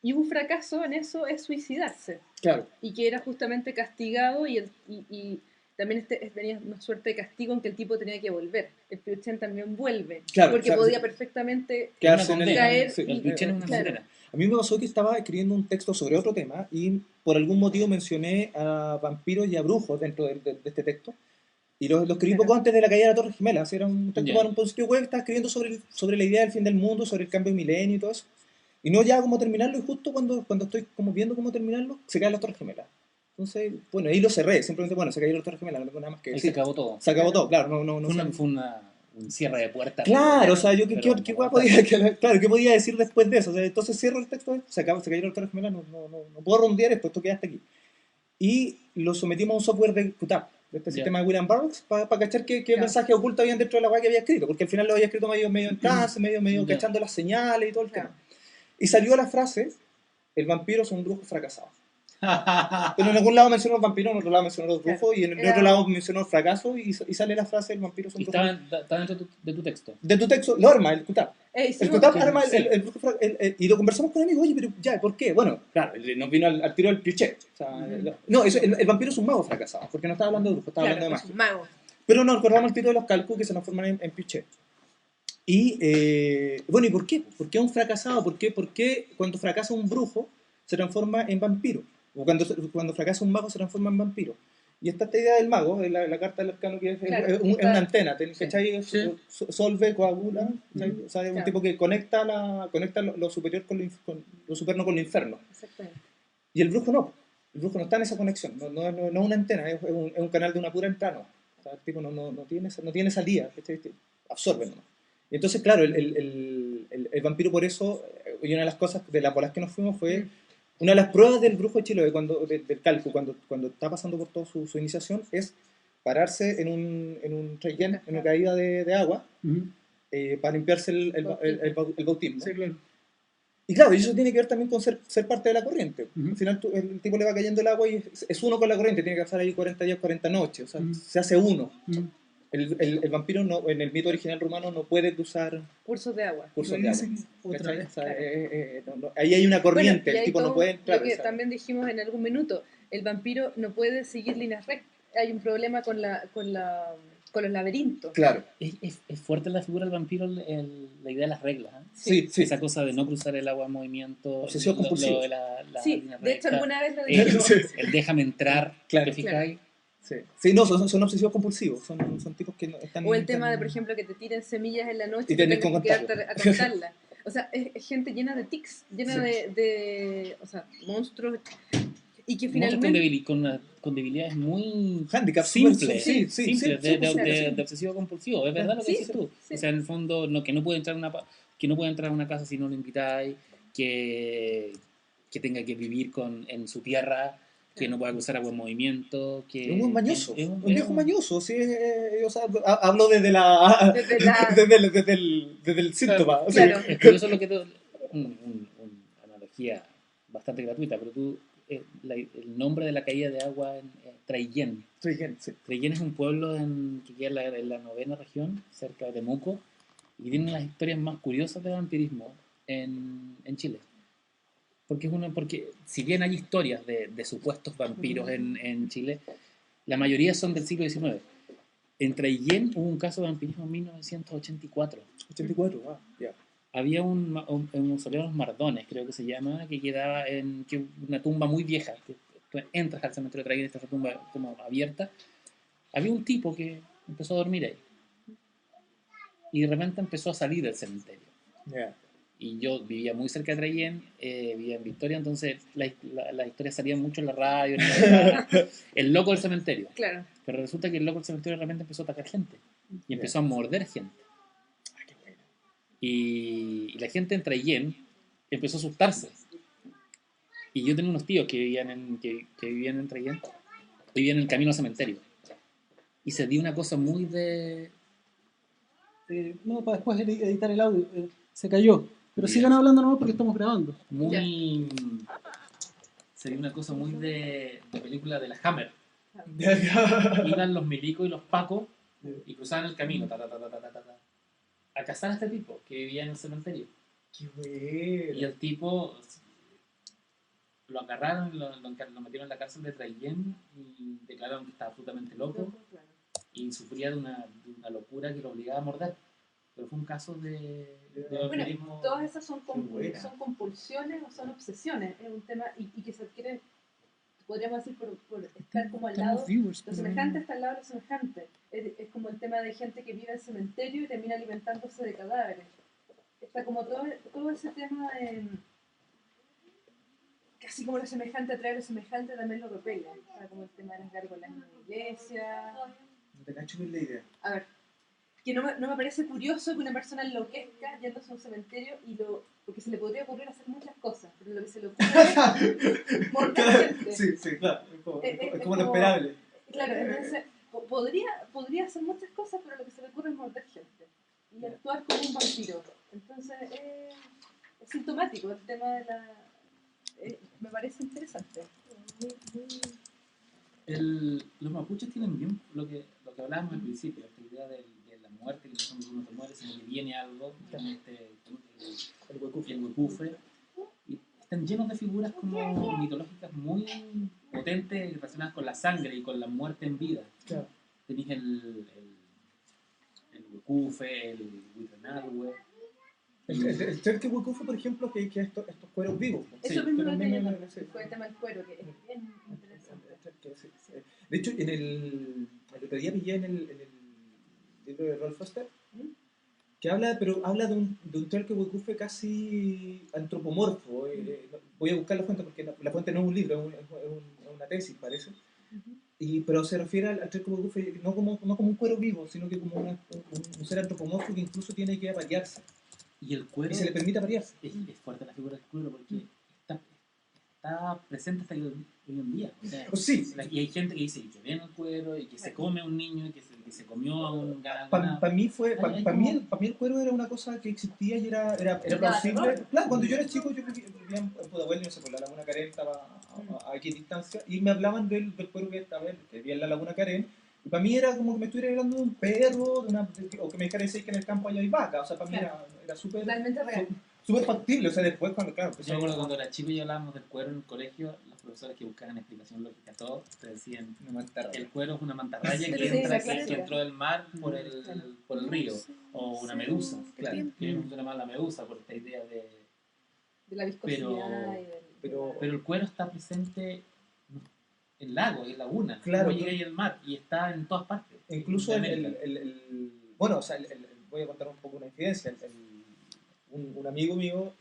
y un fracaso en eso es suicidarse. Claro. Y que era justamente castigado y también venía una suerte de castigo en que el tipo tenía que volver. El Piuchén también vuelve, Claro, porque claro, podía perfectamente quedarse una en condena. caer. sí. El Piuchén es una Claro. condena. A mí me pasó que estaba escribiendo un texto sobre otro tema y por algún motivo mencioné a vampiros y a brujos dentro de este texto. Y lo escribí poco antes de la caída de la Torre Gemela. Era un texto para un sitio web que estaba escribiendo sobre la idea del fin del mundo, sobre el cambio de milenio y todo eso. Y no ya cómo terminarlo, y justo cuando estoy como viendo cómo terminarlo, se cae la Torre Gemela. Entonces, bueno, ahí lo cerré. Simplemente, bueno, se cayó la Torre Gemela, no tengo nada más que Ahí decir. se acabó todo. Se acabó todo, claro. Fue un cierre de puertas. Claro, o sea, yo Pero ¿qué podía decir después de eso? O sea, entonces cierro el texto, se cayó la Torre Gemela, no puedo rondear esto queda hasta aquí. Y lo sometimos a un software de QTAP, de este sistema de William Burroughs, para cachar qué mensaje oculto habían dentro de la web que había escrito, porque al final lo había escrito medio en trance, medio cachando las señales y todo el tema. Y salió la frase, el vampiro es un brujo fracasado. Pero en algún lado mencionó los vampiros, en otro lado mencionó los brujos, y en el otro lado mencionó el fracaso, y sale la frase el vampiro son brujos. Está dentro de tu texto. De tu texto, lo arma el Kutab. El Kutab arma el brujo y lo conversamos con él y digo, oye, pero ya, ¿por qué? Bueno, claro, nos vino al tiro del cliché. O sea, no, el vampiro es un mago fracasado, porque no estaba hablando de brujo, estaba hablando de magia. Es un mago. Pero nos acordamos el tiro de los cálculos que se nos forman en cliché. Y, bueno, ¿y por qué? ¿Por qué un fracasado? ¿Por qué cuando fracasa un brujo se transforma en vampiro? O cuando fracasa un mago se transforma en vampiro. Y esta idea del mago, la carta del arcano, que es una antena, ¿cachai? Sí. Solve, coagula, o sea, es un tipo que conecta lo superior con lo superno con lo inferno. Exactamente. Y el brujo no está en esa conexión, no es una antena, es un canal de una pura entrada. O sea, el tipo no tiene salida, ¿cachai? Absorbe nomás. Y entonces, claro, el vampiro por eso, y una de las cosas de las bolas que nos fuimos fue... Una de las pruebas del brujo de Chiloé, del calco, cuando está pasando por toda su iniciación, es pararse en un treyen, en una caída de agua, para limpiarse el bautismo. Sí, claro. Y claro, eso tiene que ver también con ser parte de la corriente. Al final el tipo le va cayendo el agua y es uno con la corriente, tiene que pasar ahí 40 días, 40 noches, o sea, se hace uno. El vampiro no, en el mito original rumano no puede cruzar cursos de agua. Otra vez. O sea, ahí hay una corriente, el tipo no puede entrar. Lo que también dijimos en algún minuto, el vampiro no puede seguir líneas rectas. Hay un problema con los laberintos. Claro. Es fuerte la figura del vampiro, la idea de las reglas. ¿eh? Sí. Esa cosa de no cruzar el agua en movimiento. Obsesivo compulsivo. Sí, de hecho alguna vez lo dijimos. El déjame entrar, claro. Sí, no, son obsesivos compulsivos, son tipos que no están... O el tema de, por ejemplo, que te tiren semillas en la noche y tenés que quedarte a contarlas. O sea, es gente llena de tics, llena de o sea, monstruos, y que finalmente... con debilidades muy handicaps simples, de obsesivo compulsivo, es verdad lo que dices tú. Sí. O sea, en el fondo, que no puede entrar a una casa si no lo invitáis, que tenga que vivir en su tierra, que no pueda cruzar agua en movimiento, que... Es un mañoso, un viejo mañoso, sí, o sea, hablo desde el síntoma. Claro. Es curioso lo que una analogía bastante gratuita, pero el nombre de la caída de agua en Traillén. Traillén es un pueblo que queda en la 9ª región, cerca de Temuco, y tiene las historias más curiosas de vampirismo en Chile. Porque si bien hay historias de supuestos vampiros en Chile, la mayoría son del siglo XIX. En Traillén hubo un caso de vampirismo en 1984. 84, ya. Había un mausoleo de los Mardones, creo que se llama, que quedaba en una tumba muy vieja. Que tú entras al cementerio de Traillén, esta tumba como abierta. Había un tipo que empezó a dormir ahí. Y de repente empezó a salir del cementerio. Yeah. Y yo vivía muy cerca de Traillén, vivía en Victoria, entonces las historias salían mucho en la radio, el loco del cementerio. Claro. Pero resulta que el loco del cementerio realmente empezó a atacar gente y empezó a morder gente. Qué bueno. Y la gente en Traillén empezó a asustarse. Y yo tenía unos tíos que vivían en Traillén, vivían en el camino al cementerio. Y se dio una cosa muy de... no, para después editar el audio. Se cayó. Pero bien. Sigan hablando nomás porque estamos grabando. Sería una cosa muy de película de la Hammer. Iban los milicos y los pacos y cruzaban el camino a cazar a este tipo que vivía en el cementerio. ¡Qué bueno! Y el tipo lo agarraron, lo metieron en la cárcel de Traillén y declararon que estaba absolutamente loco y sufría de una locura que lo obligaba a morder. Pero fue un caso de bueno, todas esas son compulsiones o son obsesiones, es un tema y que se adquiere, podríamos decir, por estar como al lado, lo semejante está al lado de lo semejante, es como el tema de gente que vive en el cementerio y termina alimentándose de cadáveres, está como todo ese tema, casi como lo semejante atrae lo semejante, también lo repele, está como el tema de las gárgolas en la iglesia. No te cacho bien la idea. A ver, que no me parece curioso que una persona enloquezca yéndose a un cementerio porque se le podría ocurrir hacer muchas cosas, pero lo que se le ocurre es morder gente. Sí, claro, es como lo esperable. Claro, entonces podría hacer muchas cosas, pero lo que se le ocurre es morder gente y actuar como un vampiro. Entonces es sintomático el tema de me parece interesante. Los mapuches tienen bien lo que hablábamos al principio, esta idea de la muerte, que no son uno se muere, sino que viene algo, el huecufe, y están llenos de figuras como mitológicas muy potentes relacionadas con la sangre y con la muerte en vida. Claro. Tenéis el huecufe, el huitrenalhue. El Cherke Huecufe, por ejemplo, que estos cueros vivos. Eso Sí, mismo pero lo me- que me- me- sí. fue el tema del cuero, que es bien interesante. De hecho, el otro día pillé en el libro de Rolf Foster, que habla de un Cherke Huecufe casi antropomorfo. Voy a buscar la fuente porque la fuente no es un libro, es una tesis, parece. Pero se refiere al Cherke Huecufe no como un cuero vivo, sino que como un ser antropomorfo que incluso tiene que aparearse. Y el cuero Y se le permite aparearse. es fuerte la figura del cuero porque está presente hasta hoy en día. O sea, Sí. Y hay gente que dice que ve el cuero y que se come a un niño y que se comió a un ganado. Para mí Hay el cuero era una cosa que existía y era plausible. Claro, cuando yo era chico yo vivía en Pudahuel, no sé, por la Laguna Carén, estaba a X distancia, y me hablaban del cuero que vivía en la Laguna Carén, y para mí era como que me estuviera hablando de un perro, o que me dijera que en el campo allá hay vaca. O sea, para mí era súper Totalmente real. súper factible. O sea, después cuando, claro, Yo me acuerdo cuando era chico y hablábamos del cuero en el colegio, los profesores que buscaban explicación lógica a todo te decían el cuero es una mantarraya Sí, que entró del mar por el río, o una medusa, claro, que no funciona más la medusa por esta idea de la viscosidad pero el cuero está presente en lagos, en lagunas, claro, y en el mar, y está en todas partes. Incluso bueno, o sea, voy a contar un poco una infidencia. Un amigo mío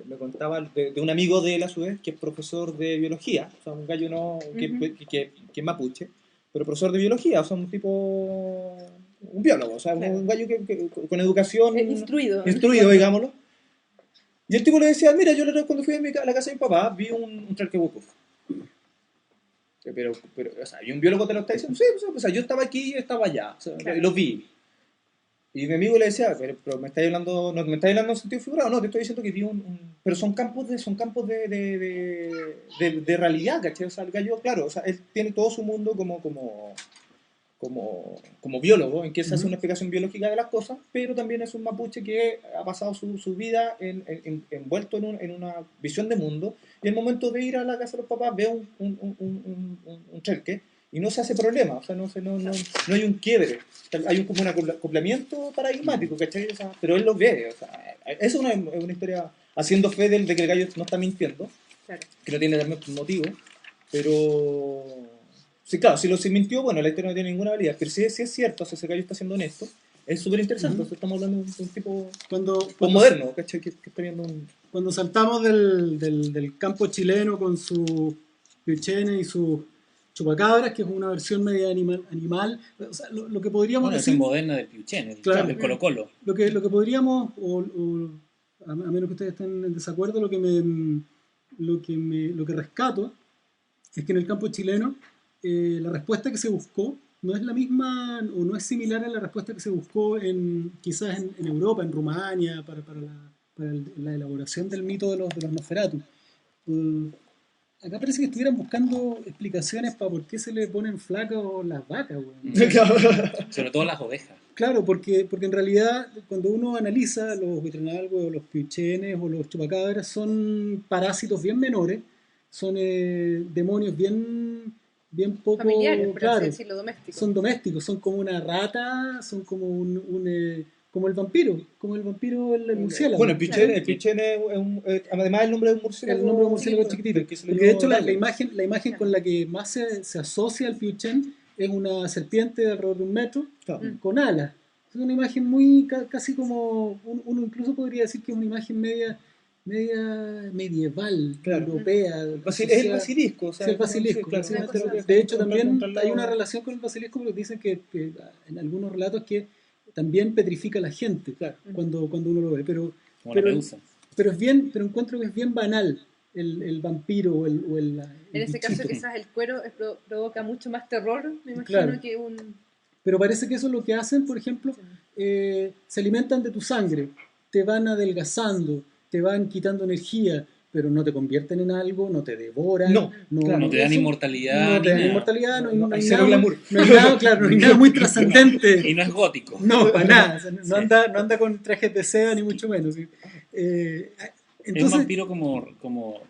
me contaba de un amigo de él a su vez, que es profesor de biología, o sea, un gallo no, que es mapuche, pero profesor de biología, o sea, un tipo, un biólogo, o sea, claro. Un gallo que con educación instruido, digámoslo. Y el tipo le decía, mira, yo cuando fui a la casa de mi papá vi un Cherke Huecufe. Pero, o sea, ¿y un biólogo te lo está diciendo? Sí, o sea, yo estaba aquí y estaba allá, o sea, claro. Lo vi. Y mi amigo le decía, pero me estáis hablando, no me estáis hablando en sentido figurado, no, te estoy diciendo que vi pero son campos de realidad, ¿cachai? O sea, el gallo, claro, o sea, él tiene todo su mundo como biólogo, en que se hace una explicación biológica de las cosas, pero también es un mapuche que ha pasado su vida envuelto en una visión de mundo, y en el momento de ir a la casa de los papás ve un Cherke y no se hace problema, o sea, no hay un quiebre, hay como un acoplamiento paradigmático, ¿cachai? O sea, pero él lo ve, o sea, es una historia haciendo fe de que el gallo no está mintiendo, claro. Que no tiene también motivo, pero sí, claro, si lo mintió, bueno, la historia no tiene ninguna validez, pero si es cierto, o sea, ese gallo está siendo honesto, es súper interesante. Entonces estamos hablando de un tipo cuando moderno, ¿cachai? Que está viendo Cuando saltamos del campo chileno con sus piuchenes y sus chupacabras, que es una versión media animal, o sea, lo que podríamos decir... es moderna del piuchene, claro, del Colo-Colo. Lo que podríamos, a menos que ustedes estén en desacuerdo, lo que rescato es que en el campo chileno la respuesta que se buscó no es la misma o no es similar a la respuesta que se buscó quizás en Europa, en Rumania, para la elaboración del mito de los Nosferatu. Acá parece que estuvieran buscando explicaciones para por qué se le ponen flacas las vacas. Sobre todo las ovejas. Claro, porque en realidad cuando uno analiza los vitrenalgos o los piuchenes o los chupacabras son parásitos bien menores, son demonios bien poco familiares, por así decirlo, domésticos. Son domésticos, son como una rata, son como como el vampiro, el murciélago. Bueno, el piuchene además el nombre de un murciélago. El nombre de un murciélago chiquitito. Porque de hecho la imagen con la que más se asocia al piuchen es una serpiente de alrededor de 1 metro, con alas. Es una imagen muy casi como uno incluso podría decir que es una imagen media medieval, claro, europea. Es el basilisco. O sea, sí, el basilisco. Claro, de hecho, también hay una relación con el basilisco, porque dicen que en algunos relatos que también petrifica a la gente, claro, cuando uno lo ve. Pero encuentro que es bien banal el vampiro o el en ese bichito. caso quizás el cuero provoca mucho más terror, me imagino, claro, que un... Pero parece que eso es lo que hacen, por ejemplo, se alimentan de tu sangre, te van adelgazando, te van quitando energía, pero no te convierten en algo, no te devoran, no te dan inmortalidad. No te dan inmortalidad, no hay cero glamour. No hay nada, claro, no hay nada muy trascendente. Y no es gótico. No, para nada. O sea, no anda con trajes de seda, ni mucho menos. ¿Sí? Entonces, es un vampiro como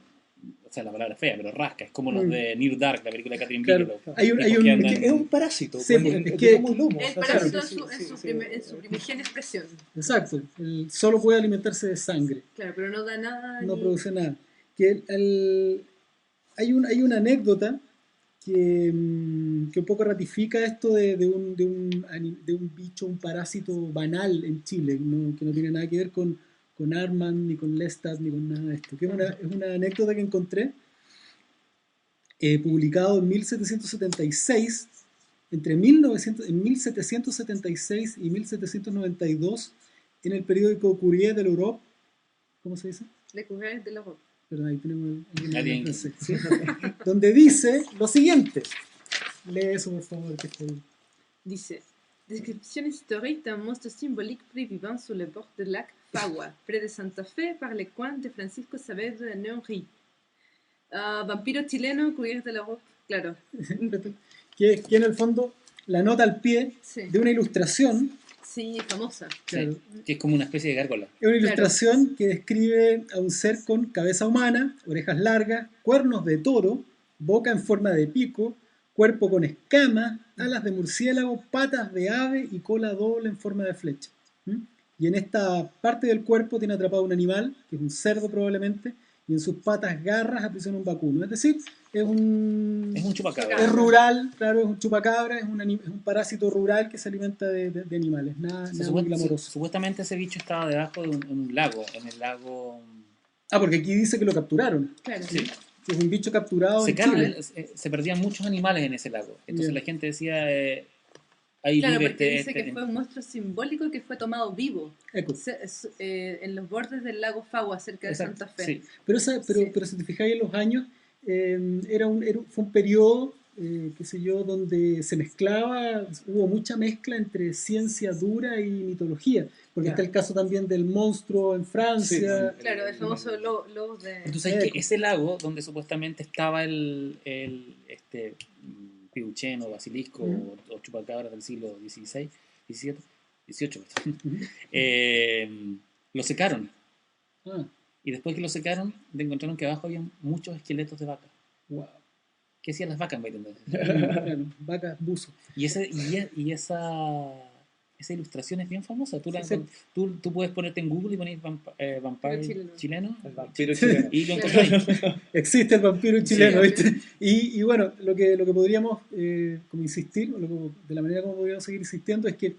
o sea, la palabra es fea, pero rasca, es como los de Near Dark, la película de Catherine Bigelow. Es un parásito. Sí, el parásito en su primigenia expresión. Exacto, él solo puede alimentarse de sangre. Claro, pero no da nada. No produce nada. Que hay una anécdota que un poco ratifica esto de un bicho, un parásito banal en Chile, que no tiene nada que ver con Armand, ni con Lestat, ni con nada de esto. Que es una anécdota que encontré, publicado en 1776, en 1776 y 1792, en el periódico Courrier de l'Europe. ¿Cómo se dice? Le Courrier de l'Europe. Perdón, ahí tenemos el francés, ¿sí? Donde dice lo siguiente. Lee eso, por favor, que está ahí. Dice: Description historique d'un monstre symbolique pris vivant sur le bord du lac Fagua, près de Santa Fe, par les coins de Francisco Saavedra de Neury. Vampiro chileno, Courrier de l'Europe, claro. que en el fondo la nota al pie de una ilustración. Sí, famosa. Claro. Sí, que es como una especie de gárgola. Es una ilustración que describe a un ser con cabeza humana, orejas largas, cuernos de toro, boca en forma de pico, cuerpo con escamas, alas de murciélago, patas de ave y cola doble en forma de flecha. Y en esta parte del cuerpo tiene atrapado un animal, que es un cerdo probablemente, y en sus patas garras aprisiona un vacuno. Es decir, es un chupacabra. Es rural, claro, es un chupacabra, es un parásito rural que se alimenta de animales, nada muy glamoroso. Supuestamente ese bicho estaba debajo de un lago, en el lago... Porque aquí dice que lo capturaron. Claro. Sí. Es un bicho capturado en Chile. Se perdían muchos animales en ese lago. Entonces la gente decía... Claro, porque dice que fue un monstruo simbólico que fue tomado vivo en los bordes del lago Fagua, cerca de Santa Fe. Sí. Pero si te fijáis en los años, fue un periodo, qué sé yo, donde se mezclaba, hubo mucha mezcla entre ciencia dura y mitología. Porque está el caso también del monstruo en Francia. Sí. Claro, el famoso lobo de... Entonces hay que ese lago donde supuestamente estaba el piuchen o basilisco o chupacabras del siglo XVI, XVIII, lo secaron. Y después que lo secaron, encontraron que abajo había muchos esqueletos de vaca. Wow. ¿Qué hacían las vacas? Vacas buzo. Y esa ilustración es bien famosa. Tú puedes ponerte en Google y poner vampiro chileno. El vampiro chileno. Y lo encontráis. Existe el vampiro chileno, ¿viste? Y bueno, lo que podríamos como insistir, de la manera como podríamos seguir insistiendo, es que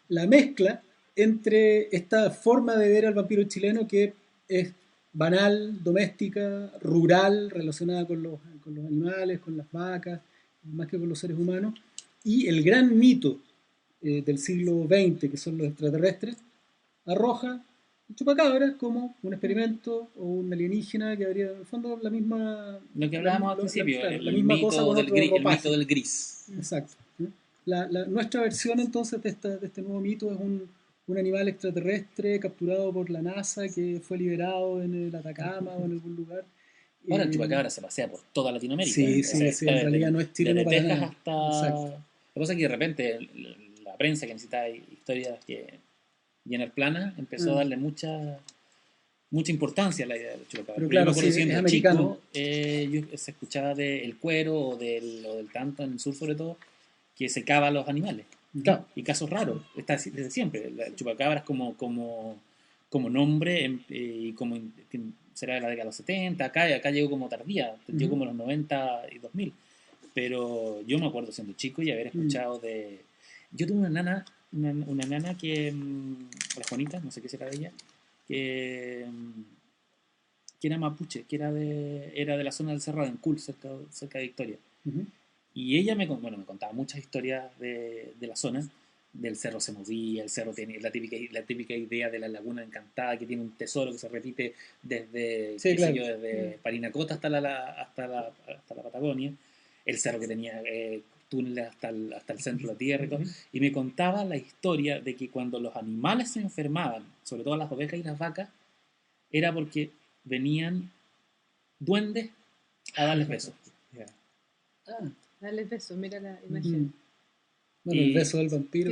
la mezcla entre esta forma de ver al vampiro chileno, que es banal, doméstica, rural, relacionada con los animales, con las vacas, más que con los seres humanos, y el gran mito del siglo XX, que son los extraterrestres, arroja un chupacabra como un experimento o un alienígena que habría en el fondo la misma... Lo que hablábamos al principio, el mito del gris. Exacto. Nuestra versión entonces de este nuevo mito es un animal extraterrestre capturado por la NASA que fue liberado en el Atacama o en algún lugar. Ahora el chupacabra se pasea por toda Latinoamérica. Sí, en realidad no es chileno para nada. Hasta... Lo que pasa es que de repente la prensa que necesitaba historias que llenar planas empezó a darle mucha importancia a la idea del chupacabra. Pero claro, siendo chico, se escuchaba del cuero o del tanto en el sur sobre todo, que secaba a los animales. Claro. Y casos raros, está desde siempre. El chupacabra es como nombre y como será de la década de los 70, acá llegó como tardía, llegó como los 90 y 2000. Pero yo me acuerdo siendo chico y haber escuchado de... Yo tuve una nana que, la Juanita, no sé qué será de ella, que era mapuche, que era de la zona del Cerrado, en Cool, cerca de Victoria. Y ella me contaba muchas historias de la zona. Del cerro se movía, el cerro tenía la típica idea de la laguna encantada, que tiene un tesoro que se repite desde Parinacota hasta la Patagonia. El cerro que tenía túneles hasta el centro de la tierra y todo. Y me contaba la historia de que cuando los animales se enfermaban, sobre todo las ovejas y las vacas, era porque venían duendes a darles besos. Darles besos, mira la imagen. Bueno, el beso del vampiro.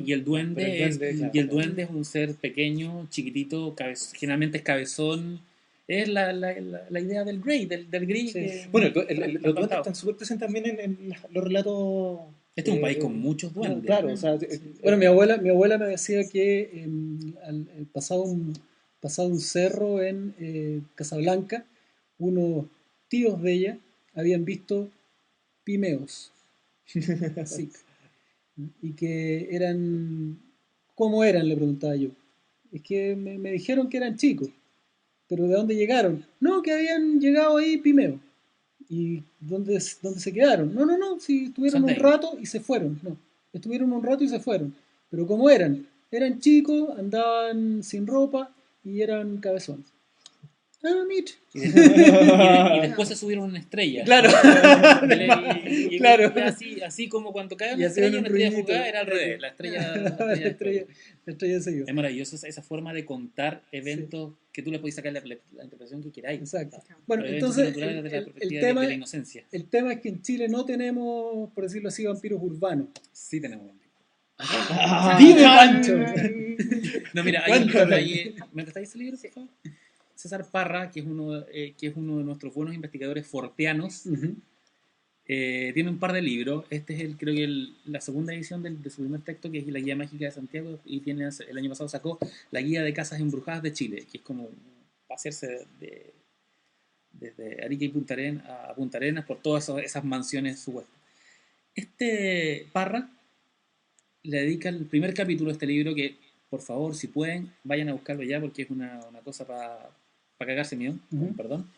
Y el duende es un ser pequeño, chiquitito, generalmente es cabezón. Es la idea del Grey, del Grey. Sí. Bueno, los duendes están súper presentes también en los relatos. Este es un país con muchos duendes. Claro, o sea, bueno, mi abuela me decía que pasado un cerro en Casablanca, unos tíos de ella habían visto pimeos. Sí. Y que eran... ¿Cómo eran?, le preguntaba yo. Es que me dijeron que eran chicos. ¿Pero de dónde llegaron? No, que habían llegado ahí pimeos. ¿Y dónde se quedaron? No, si estuvieron un rato y se fueron. No, estuvieron un rato y se fueron. Pero ¿cómo eran? Eran chicos, andaban sin ropa y eran cabezones. Ah, Mitch. Y después se subieron una estrella. Claro. Claro. Así como cuando cae una estrella fugaz, era al revés. La estrella se iba. Es maravilloso esa forma de contar eventos que tú le podés sacar la interpretación que queráis. Exacto. Bueno, entonces el tema de la inocencia. El tema es que en Chile no tenemos, por decirlo así, vampiros urbanos. Sí tenemos vampiros. ¡Dime, Pancho! No, mira, ¿me prestáis ese libro, por favor? César Parra, que es uno de nuestros buenos investigadores forteanos, tiene un par de libros. Este es creo que la segunda edición de su primer texto, que es La Guía Mágica de Santiago, y el año pasado sacó La Guía de Casas Embrujadas de Chile, que es como pasearse desde Arica y Punta Arenas por todas esas mansiones supuestas. Este Parra le dedica el primer capítulo de este libro, que por favor, si pueden, vayan a buscarlo ya, porque es una cosa para cagarse miedo, perdón.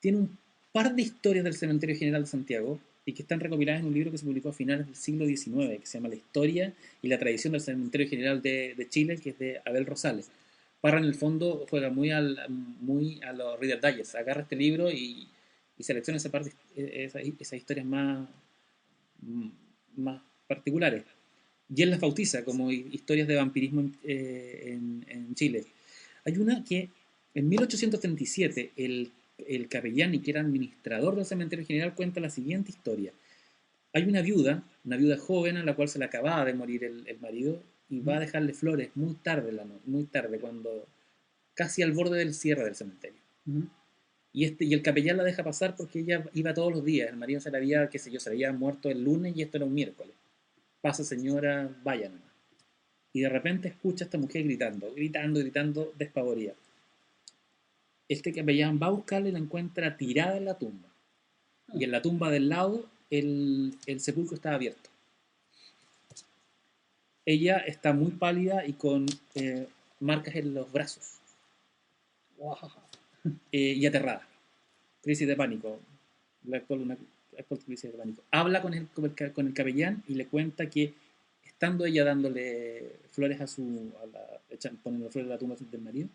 Tiene un par de historias del Cementerio General de Santiago y que están recopiladas en un libro que se publicó a finales del siglo XIX, que se llama La Historia y la Tradición del Cementerio General de Chile, que es de Abel Rosales. Parra, en el fondo, juega muy a los Reader Digest. Agarra este libro y selecciona esas historias más particulares. Y él las bautiza como historias de vampirismo en Chile. Hay una que en 1837 el capellán, que era administrador del cementerio general, cuenta la siguiente historia. Hay una viuda joven a la cual se le acababa de morir el marido y va a dejarle flores muy tarde, cuando casi al borde del cierre del cementerio. Y el capellán la deja pasar porque ella iba todos los días. El marido se le había muerto el lunes y esto era un miércoles. Pasa, señora, vaya nomás. Y de repente escucha a esta mujer gritando, despavorida. Este capellán va a buscarla y la encuentra tirada en la tumba. Y en la tumba del lado, el sepulcro está abierto. Ella está muy pálida y con marcas en los brazos. Y aterrada. Crisis de pánico. Una actual crisis de pánico. Habla con el capellán y le cuenta que, estando ella dándole flores poniendo flores a la tumba del marido,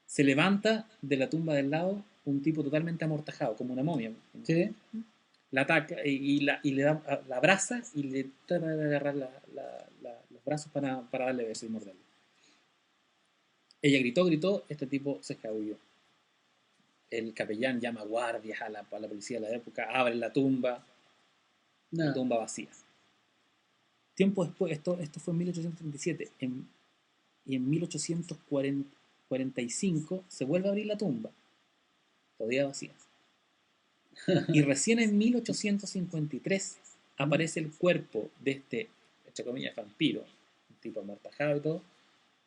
se levanta de la tumba del lado un tipo totalmente amortajado, como una momia. ¿Sí? La ataca y le da, la abraza y le trata de agarrar los brazos para darle besos y morderle. Ella gritó, este tipo se escabulló. El capellán llama guardias a la policía de la época, abre la tumba, la tumba vacía. Tiempo después, esto fue en 1837, y en 1845 se vuelve a abrir la tumba, todavía vacía. Y recién en 1853 aparece el cuerpo de este, entre comillas, vampiro, un tipo amortajado y todo,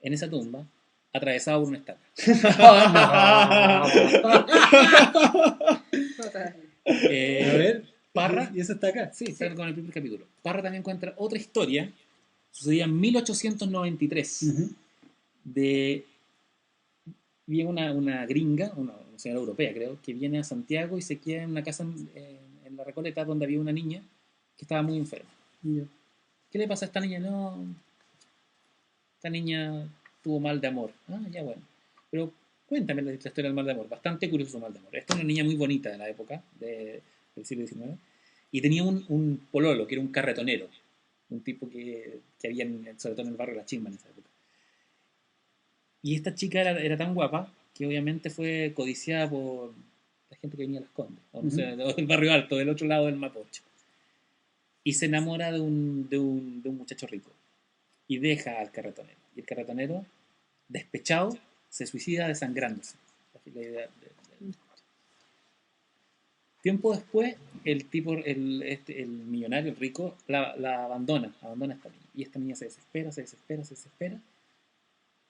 en esa tumba, atravesado por una estaca. A ver, Parra, ¿y eso está acá? Sí, está con el primer capítulo. Parra también encuentra otra historia, sucedía en 1893, viene una gringa, una señora europea creo, que viene a Santiago y se queda en una casa en La Recoleta, donde había una niña que estaba muy enferma. ¿Qué le pasa a esta niña? No, esta niña tuvo mal de amor. Ya bueno. Pero cuéntame la historia del mal de amor. Bastante curioso su mal de amor. Esta es una niña muy bonita de la época, del siglo XIX, y tenía un pololo, que era un carretonero, un tipo que había sobre todo en el barrio La Chimba en esa época. Y esta chica era tan guapa que obviamente fue codiciada la gente que venía a Las Condes, o no sé, del Barrio Alto, del otro lado del Mapocho. Y se enamora de un muchacho rico. Y deja al carretonero. Y el carretonero, despechado, se suicida desangrándose. La idea Tiempo después, el tipo, el millonario, el rico, la abandona a esta niña. Y esta niña se desespera.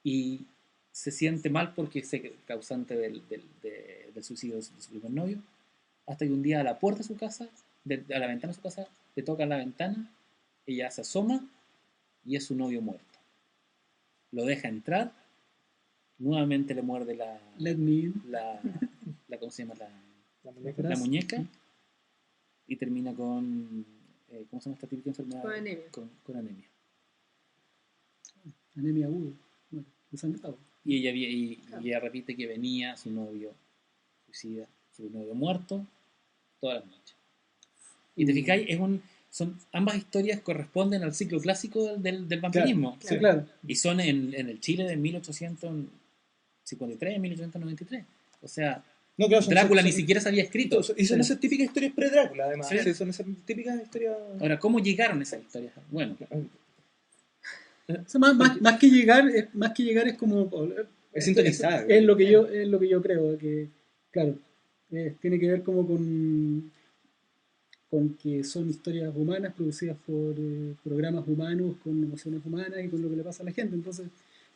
Y se siente mal porque es causante del suicidio de su primer novio. Hasta que un día a la puerta de su casa, a la ventana de su casa, le tocan la ventana, ella se asoma y es su novio muerto. Lo deja entrar, nuevamente le muerde ¿cómo se llama? La muñeca y termina con ¿cómo se llama esta típica enfermedad? Con anemia. Anemia aguda, bueno, desangrado. Y ella repite que venía su novio suicida, su novio muerto, todas las noches. Y te fijáis, ambas historias corresponden al ciclo clásico del vampirismo. Claro, claro. Y son en el Chile de 1853, 1893. O sea, no, claro, Drácula ni siquiera se había escrito. Y son esas típicas historias pre-Drácula, además. Sí. Son esas típicas historias... Ahora, ¿cómo llegaron esas historias? Bueno. O sea, más que llegar es como... Es sintonizar. Es lo que yo creo, que claro, tiene que ver como con que son historias humanas producidas por programas humanos, con emociones humanas y con lo que le pasa a la gente. Entonces,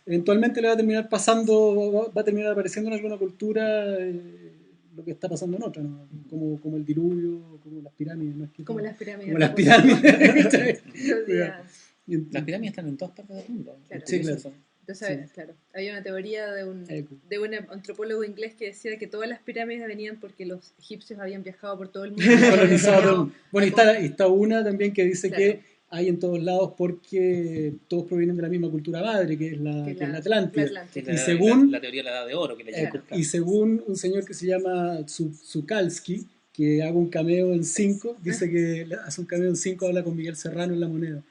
eventualmente le va a terminar pasando, va a terminar apareciendo en alguna cultura lo que está pasando en otra, ¿no? Como el diluvio, como las pirámides. ¿No? Como las pirámides. Como las pirámides. Las pirámides están en todas partes del mundo. Claro. Sí, claro. Entonces, Sí. claro, hay una teoría de un antropólogo inglés que decía que todas las pirámides venían porque los egipcios habían viajado por todo el mundo. Colonizado. Bueno, y está una también que dice que hay en todos lados porque todos provienen de la misma cultura madre, que es la Atlántida. Y según la teoría de la edad de oro, que le llaman. Y según un señor que se llama Zukalski, que haga un cameo en 5, dice que hace un cameo en 5, habla con Miguel Serrano en La Moneda.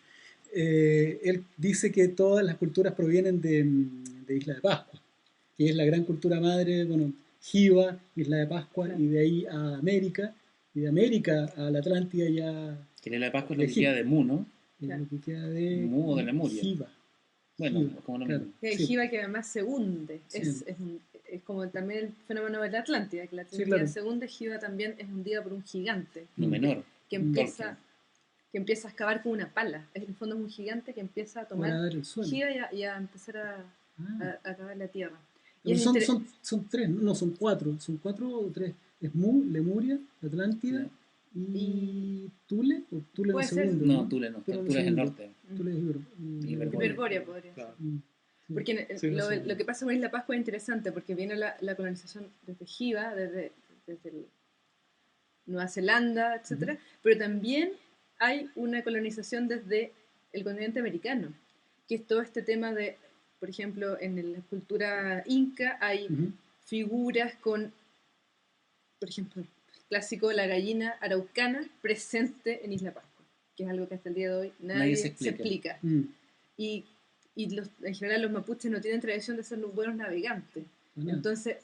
Él dice que todas las culturas provienen de Isla de Pascua, que es la gran cultura madre, bueno, Jiva, Isla de Pascua, y de ahí a América, y de América a la Atlántida ya... Que la Isla de Pascua es lo que queda de Mu, ¿no? Es lo que queda de Mu o de Lemuria. Jiva. Bueno, Jiva, como no claro. El Jiva que además se hunde, Sí. es como también el fenómeno de la Atlántida, que la Atlántida claro. se hunde, Jiva también es hundida por un gigante. No menor. Que empieza a excavar con una pala. En el fondo es un gigante que empieza a tomar Jiva y a empezar a cavar la tierra. Pero son tres, no, son cuatro. ¿Son 4 o 3? Es Mu, Lemuria, Atlántida y Tule. ¿O Tule es el segundo? No, Tule no. Tule es el norte. Tule es Hiperbórea podría ser. Porque lo que pasa con Isla Pascua es interesante porque viene la colonización desde Jiva, desde Nueva Zelanda, etcétera, pero también hay una colonización desde el continente americano, que es todo este tema de, por ejemplo, en la cultura inca hay figuras con, por ejemplo, el clásico la gallina araucana presente en Isla Pascua, que es algo que hasta el día de hoy nadie se explica. Y en general los mapuches no tienen tradición de ser buenos navegantes. Entonces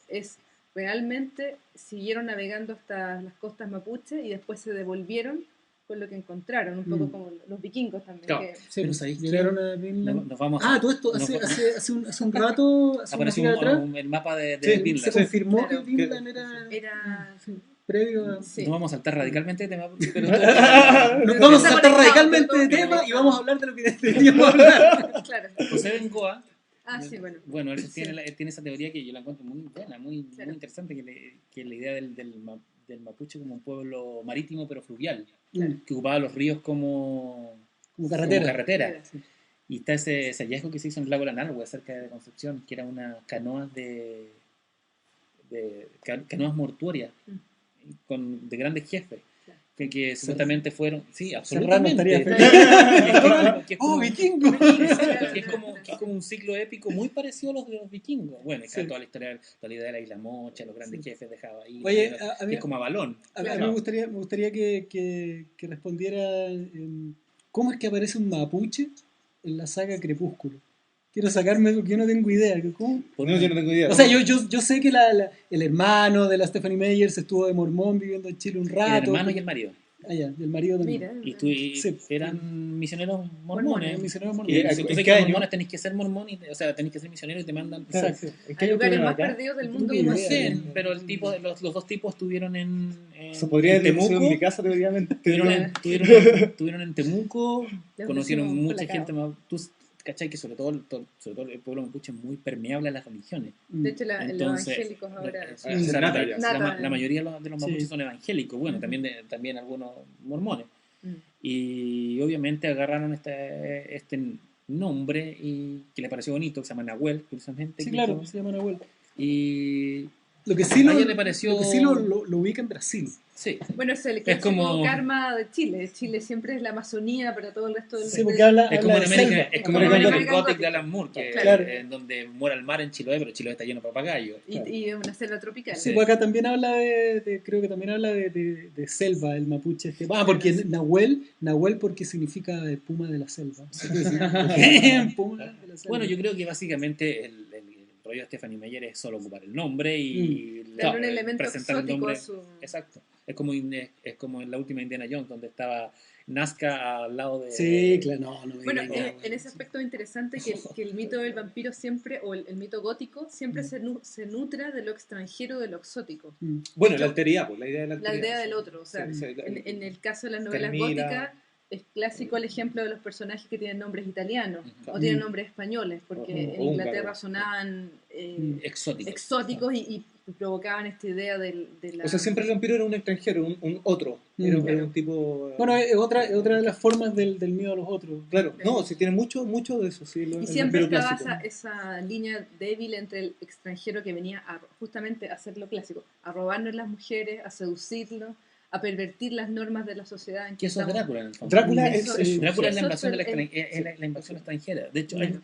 realmente siguieron navegando hasta las costas mapuches y después se devolvieron con lo que encontraron, un poco como los vikingos también. Claro. Pero ¿sabéis qué? Nos vamos todo esto hace un rato, apareció el mapa de Vinland. Se confirmó que Vinland era previo a... Nos vamos a saltar radicalmente de tema. Nos vamos a saltar radicalmente de tema y vamos a hablar de lo que teníamos que hablar. Claro. José Bengoa. Bueno, él tiene esa teoría que yo la encuentro muy buena, muy interesante, que la idea del mapuche como un pueblo marítimo pero fluvial, que ocupaba los ríos como carretera. Sí. Y está ese hallazgo que se hizo en el lago Lanalhue, cerca de Concepción, que era unas canoas canoas mortuorias de grandes jefes. Que supuestamente fueron, sí, absolutamente. ¡Vikingo! Que es como un ciclo épico muy parecido a los de los vikingos. Bueno, toda la historia, toda la idea de la isla Mocha, los grandes jefes de Java, Oye, que es como Avalón. A mí me gustaría que respondiera cómo es que aparece un mapuche en la saga Crepúsculo. Quiero sacarme porque yo no tengo idea. ¿Cómo? No, yo no tengo idea. O sea, yo sé que el hermano de la Stephanie Meyers estuvo de mormón viviendo en Chile un rato. El hermano y el marido. Ah, ya, y el marido también. Mira, Y eran misioneros mormones. Misioneros Y mormones. si tú sé que mormones tenés que ser mormón, o sea, tenés que ser misionero y te mandan. Exacto. Hay lugares más perdidos del mundo. No sé, pero el tipo, los dos tipos estuvieron en se podría en Temuco. en mi casa, teóricamente. Estuvieron en Temuco, conocieron mucha gente más. Tú cachai que sobre todo el pueblo mapuche es muy permeable a las religiones. De hecho, los evangélicos ahora. La mayoría de los mapuches son evangélicos, bueno, también algunos mormones. Y obviamente agarraron este nombre y que le pareció bonito, que se llama Nahuel, curiosamente. Sí, claro, se llama Nahuel. Y lo que sí le pareció... lo ubica en Brasil. Sí. Bueno, es el clásico karma de Chile. Chile siempre es la Amazonía para todo el resto del mundo. Sí, porque habla es como de selva. Es como el American Gothic de Alan Moore, que claro. en donde muere el mar en Chiloé, pero Chiloé está lleno de papagayos. Y es una selva tropical. Sí, pues acá también habla creo que también habla de selva, el mapuche. Porque Nahuel porque significa puma de la selva. Puma de la selva. Bueno, yo creo que básicamente el rollo de Stephanie Meyer es solo ocupar el nombre y darle un elemento presentar el nombre. exótico a su... Exacto. Es como en la última Indiana Jones, donde estaba Nazca al lado de... Sí, claro, Bueno, en ese aspecto es interesante que el mito del vampiro siempre, o el mito gótico, siempre se nutra de lo extranjero, de lo exótico. Bueno, la alteridad, pues, la idea de la alteridad. La idea del otro, o sea, en el caso de las novelas Camila, góticas, es clásico el ejemplo de los personajes que tienen nombres italianos o tienen nombres españoles, porque en Inglaterra sonaban exóticos y provocaban esta idea de la... O sea, siempre el vampiro era un extranjero, un otro. Era un tipo... Bueno, es otra de las formas del miedo a los otros. Claro, no, sí tiene mucho de eso. Sí, y siempre estaba esa línea débil entre el extranjero que venía justamente a hacer lo clásico, a robarnos las mujeres, a seducirnos, a pervertir las normas de la sociedad. Que eso es Drácula, en el fondo. Drácula es la invasión la invasión extranjera. De hecho, hay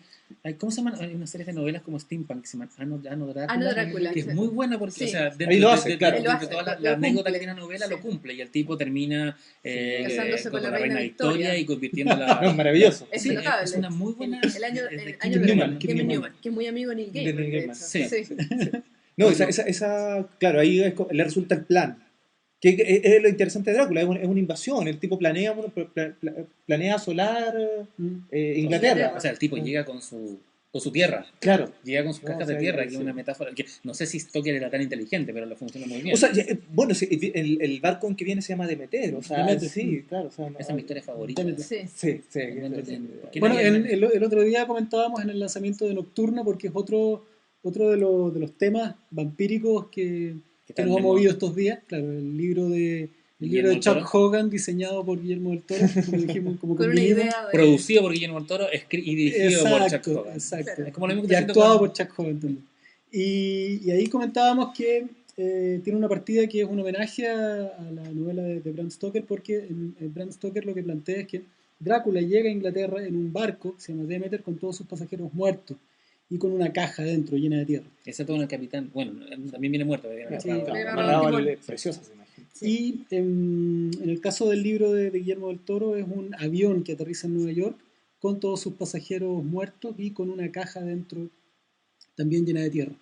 ¿cómo se llaman? Hay una serie de novelas como Steampunk que se llaman Ano Drácula, que es muy buena porque, o sea, dentro de toda la anécdota que tiene la novela, lo cumple y el tipo termina casándose con la reina Victoria y convirtiéndola... Es maravilloso. Es notable. Es una muy buena... El año de Kevin Newman, que es muy amigo de Neil Gaiman. Sí. No, claro, ahí le resulta el plan. Que es lo interesante de Drácula, es una invasión, el tipo planea asolar Inglaterra. O sea, el tipo llega con su tierra. Claro. Llega con sus cajas de tierra, que es una metáfora que no sé si Stoker era tan inteligente, pero lo funciona muy bien. O sea, bueno, el barco en que viene se llama Demeter, o sea, sí, claro. O sea, esa es mi historia favorita. Sí. Bueno, el otro día comentábamos en el lanzamiento de Nocturna, porque es otro de los temas vampíricos que nos ha movido estos días. Claro, el libro de Chuck Hogan, diseñado por Guillermo del Toro, como dijimos, producido por Guillermo del Toro y dirigido por Chuck Hogan. Exacto. Es como lo mismo y actuado por Chuck Hogan también. Y ahí comentábamos que tiene una partida que es un homenaje a la novela de Bram Stoker, porque en Bram Stoker lo que plantea es que Drácula llega a Inglaterra en un barco que se llama Demeter con todos sus pasajeros muertos y con una caja dentro llena de tierra. Excepto con el capitán, bueno, también viene muerto. Preciosa esa imagen. Y en el caso del libro de Guillermo del Toro es un avión que aterriza en Nueva York con todos sus pasajeros muertos y con una caja dentro también llena de tierra.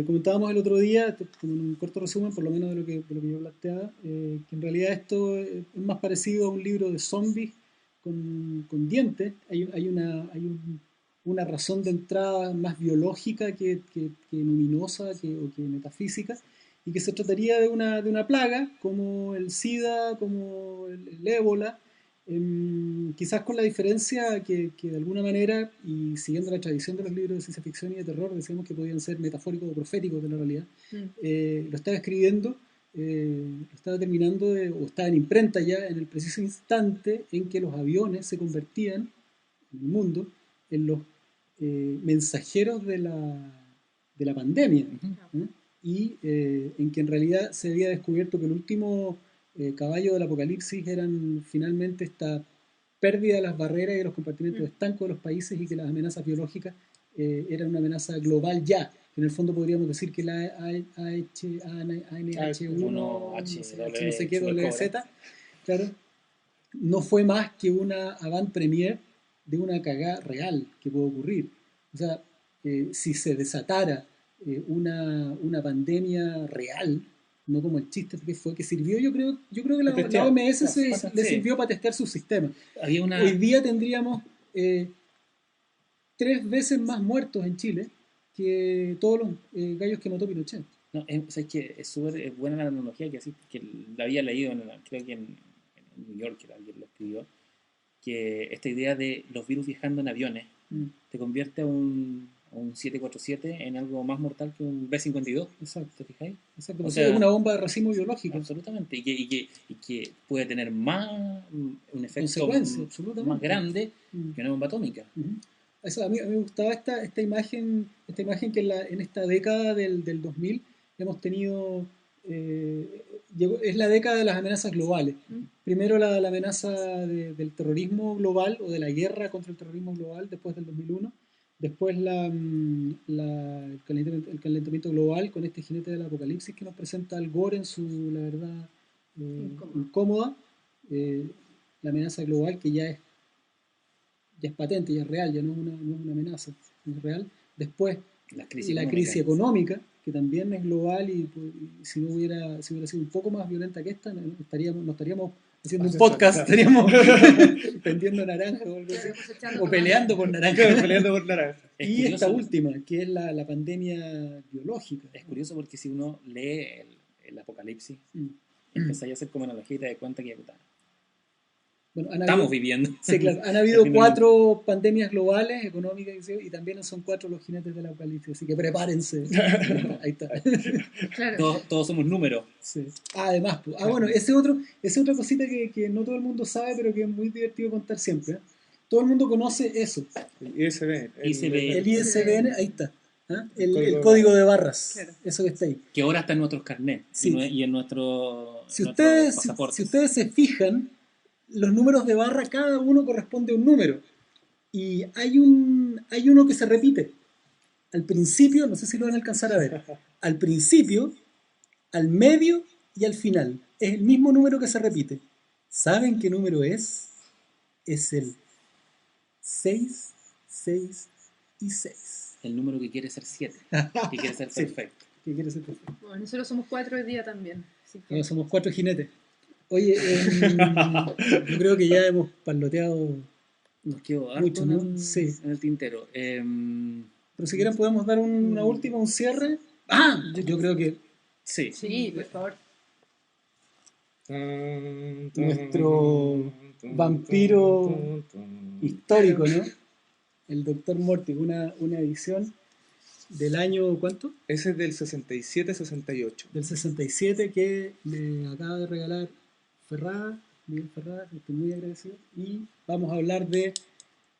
Comentábamos el otro día, con un corto resumen, por lo menos de lo que yo planteaba, que en realidad esto es más parecido a un libro de zombies con dientes. Hay una razón de entrada más biológica que luminosa o que metafísica, y que se trataría de una plaga como el SIDA, como el ébola, quizás con la diferencia que de alguna manera, y siguiendo la tradición de los libros de ciencia ficción y de terror, decíamos que podían ser metafóricos o proféticos de la realidad, lo estaba escribiendo, lo estaba terminando, o estaba en imprenta ya en el preciso instante en que los aviones se convertían en el mundo en los mensajeros de la pandemia, y en que en realidad se había descubierto que el último caballo del apocalipsis eran finalmente esta pérdida de las barreras y de los compartimentos estancos de los países, y que las amenazas biológicas eran una amenaza global ya. En el fondo podríamos decir que la ANH1, no sé qué, WZ, claro, no fue más que una avant-premiere de una cagada real que puede ocurrir. O sea, si se desatara una pandemia real, no como el chiste que fue, que sirvió, yo creo que la OMS le sirvió para testear su sistema. Hoy día tendríamos 3 veces más muertos en Chile que todos los gallos que mató Pinochet. No, o sea, es que es súper buena la analogía que así, que la había leído, creo que en New York, alguien lo escribió, que esta idea de los virus viajando en aviones te convierte a un 747 en algo más mortal que un B-52. Exacto. ¿Te fijáis? Exacto. O sea, es una bomba de racimo biológico. Absolutamente. Y que puede tener un efecto más grande que una bomba atómica. Eso, a mí me gustaba esta imagen que en esta década del 2000 hemos tenido. Es la década de las amenazas globales. Primero la amenaza del terrorismo global o de la guerra contra el terrorismo global después del 2001. Después el calentamiento global con este jinete del apocalipsis que nos presenta Al Gore en su, la verdad, incómoda. La amenaza global que ya es patente, ya es real, ya no es una amenaza, es real. Después la crisis económica, que también es global y si hubiera sido un poco más violenta que esta, no estaríamos haciendo un podcast, estaríamos vendiendo naranjas o algo así, o peleando por naranjas. Y esta última, que es la pandemia biológica. Es curioso porque si uno lee el Apocalipsis, empezáis a hacer como analogía y te das cuenta que bueno, estamos viviendo. Sí, claro. Han habido 4 pandemias globales, económicas, y también son 4 los jinetes del apocalipsis, así que prepárense. Ahí está. Claro. Todos somos números. Sí. Además, bueno, esa otra cosita que no todo el mundo sabe, pero que es muy divertido contar siempre. Todo el mundo conoce eso. El ISBN. El ISBN, ahí está. El código de barras, claro. Eso que está ahí. Que ahora está en nuestros carnets y en nuestro pasaporte. Si ustedes se fijan, los números de barra, cada uno corresponde a un número. Y hay uno que se repite. Al principio, no sé si lo van a alcanzar a ver, al principio, al medio y al final. Es el mismo número que se repite. ¿Saben qué número es? Es el 6, 6 y 6. El número que quiere ser 7. Que quiere ser perfecto. Que quiere ser perfecto. Bueno, nosotros somos 4 hoy día también. Así que... No, somos 4 jinetes. Oye, yo creo que ya hemos parloteado. Nos quedó mucho, ¿no? En el tintero. Pero si quieren podemos dar una última, un cierre. Yo creo que sí. Sí, por favor. Nuestro vampiro histórico, ¿no? El Dr. Morty, una edición del año, ¿cuánto? Ese es del 67-68. Del 67 que me acaba de regalar Miguel Ferrada, estoy muy agradecido. Y vamos a hablar de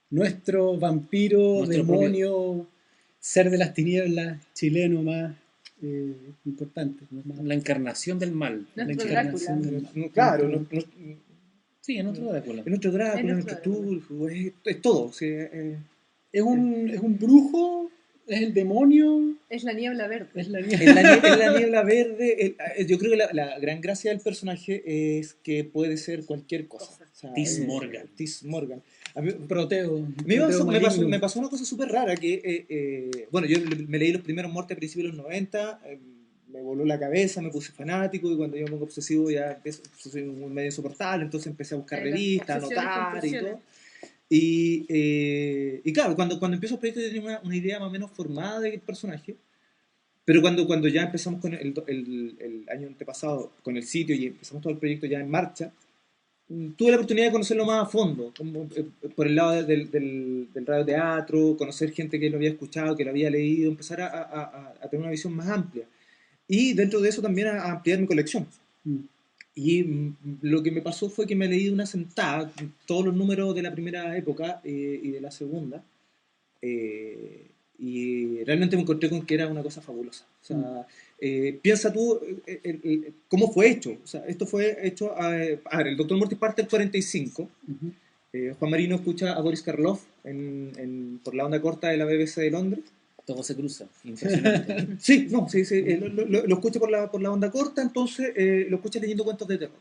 nuestro vampiro, demonio, ser de las tinieblas chileno más importante. La encarnación del mal. Claro. Sí, en otro Drácula. En otro Drácula, en otro Tulhu, es todo. Sí, es un brujo. Es el demonio. Es la niebla verde. Es la niebla verde. Yo creo que la gran gracia del personaje es que puede ser cualquier cosa. O sea, Tis Morgan. A mí, Proteo. Me pasó una cosa súper rara que, bueno, yo me leí los primeros Morty a principios de los 90, me voló la cabeza, me puse fanático y cuando yo me pongo obsesivo ya soy un medio insoportable, entonces empecé a buscar revistas, anotar y todo. Y claro, cuando empiezo el proyecto tenía una idea más o menos formada del personaje, pero cuando ya empezamos con el año antepasado con el sitio y empezamos todo el proyecto ya en marcha, tuve la oportunidad de conocerlo más a fondo, como, por el lado del radioteatro, conocer gente que lo había escuchado, que lo había leído, empezar a tener una visión más amplia. Y dentro de eso también a ampliar mi colección. Y lo que me pasó fue que me leí de una sentada todos los números de la primera época y de la segunda. Y realmente me encontré con que era una cosa fabulosa. O sea, piensa tú cómo fue hecho. O sea, esto fue hecho... el Dr. Morty parte el 45. Juan Marino escucha a Boris Karloff por la onda corta de la BBC de Londres. Todo se cruza, impresionante. Sí, lo escucha por la onda corta, entonces lo escucha leyendo cuentos de terror.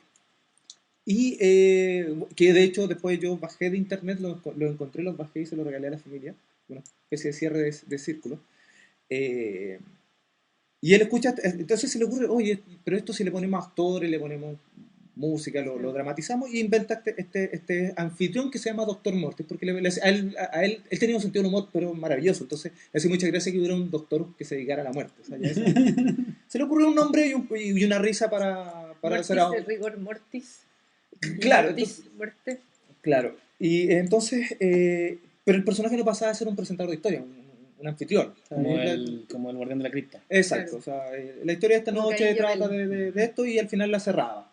Y que de hecho después yo bajé de internet, lo encontré, los bajé y se lo regalé a la familia. una especie de cierre de círculo. Y él escucha, entonces se le ocurre, oye, pero esto si le ponemos actores, le ponemos música, lo dramatizamos, y inventa este anfitrión que se llama Doctor Mortis, porque él tenía un sentido de humor, pero maravilloso. Entonces le hacía mucha gracia que hubiera un doctor que se dedicara a la muerte. O sea, se le ocurrió un nombre y una risa para Mortis, hacer algo. el rigor mortis. Claro, Mortis, entonces, muerte. claro. Y entonces, pero el personaje no pasaba a ser un presentador de historia, un anfitrión. O sea, como el guardián de la cripta. Exacto. Claro. O sea, la historia de esta Como noche Caillo trata Bell. de esto, y al final la cerraba.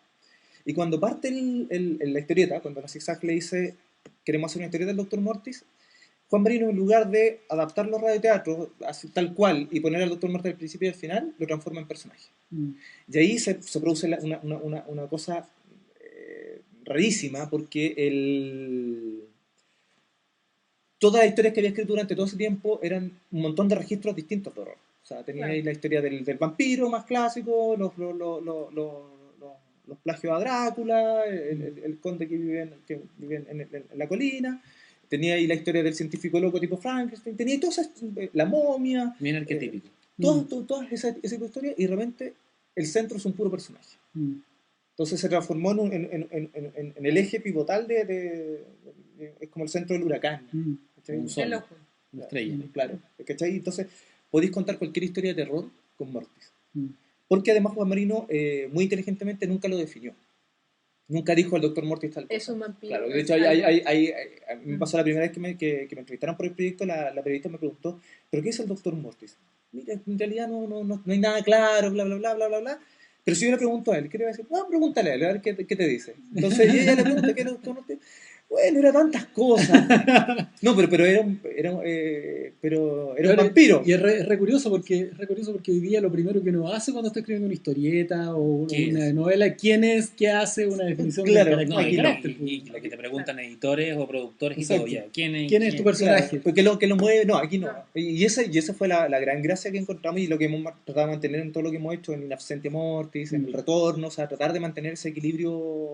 Y cuando parte la historieta, cuando la Zigzag le dice, queremos hacer una historieta del Dr. Mortis, Juan Marino, en lugar de adaptar los radioteatros así, tal cual, y poner al Dr. Mortis al principio y al final, lo transforma en personaje. Y ahí se produce una cosa rarísima, porque todas las historias que había escrito durante todo ese tiempo eran un montón de registros distintos de horror. O sea, tenía ahí la historia del vampiro más clásico, los plagios a Drácula, el conde que vive en la colina, tenía ahí la historia del científico loco tipo Frankenstein, tenía todas esas, la momia, bien arquetípico. Todas esas historias, y realmente el centro es un puro personaje. Entonces se transformó en el eje pivotal es como el centro del huracán. Un sol, una estrella. Claro, ¿cachai? Entonces podéis contar cualquier historia de terror con Mortis. Porque además Juan Marino, muy inteligentemente, nunca lo definió. Nunca dijo el Dr. Mortis tal cosa. Es un vampiro. Claro, de hecho, me pasó la primera vez que me entrevistaron por el proyecto, la periodista me preguntó, ¿pero qué es el Dr. Mortis? Mira, en realidad no hay nada claro, bla, bla, bla, bla, bla, bla. Pero si yo le pregunto a él, ¿qué le va a decir? No, pregúntale a él, a ver qué te dice. Entonces ella le pregunta, ¿qué es el Dr. Mortis? Bueno, era tantas cosas. No, pero era un vampiro. Y es re curioso porque hoy día lo primero que uno hace cuando está escribiendo una historieta o una novela, ¿quién es? ¿Qué hace? Una definición de carácter. Y lo que te preguntan editores o productores. Exacto. Y todo ya. ¿Quién es tu personaje? Claro, porque lo mueve, no, aquí no. Y esa fue la gran gracia que encontramos, y lo que hemos tratado de mantener en todo lo que hemos hecho, en In Absentia Mortis, en El Retorno, o sea, tratar de mantener ese equilibrio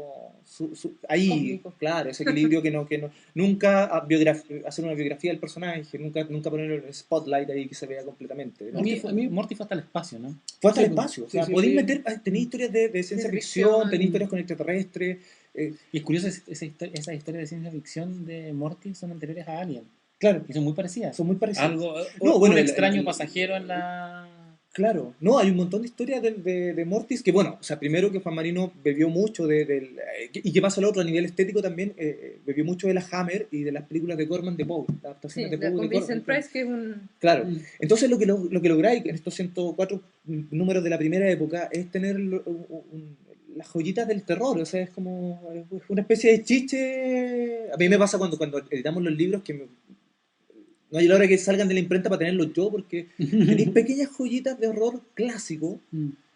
ahí, cósmico. Claro, ese equilibrio que no nunca hacer una biografía del personaje, nunca poner el spotlight ahí que se vea completamente. Morty fue hasta el espacio, ¿no? Fue hasta el espacio. O sea, podéis meter, tenéis historias de ciencia ficción, tenéis historias con extraterrestres. Y es curioso, esas historias de ciencia ficción de Morty son anteriores a Alien. Claro. Y son muy parecidas. Algo, un extraño pasajero en la... Claro, no, hay un montón de historias de Mortis que, bueno, o sea, primero que Juan Marino bebió mucho y que pasa lo otro a nivel estético también, bebió mucho de la Hammer y de las películas de Corman de Poe, la adaptación de Poe. Con Vincent Price, que es un... Claro, entonces lo que lográis en estos 104 números de la primera época es tener las joyitas del terror, o sea, es como una especie de chiche. A mí me pasa cuando editamos los libros que no hay la hora que salgan de la imprenta para tenerlos yo, porque tenéis pequeñas joyitas de horror clásico,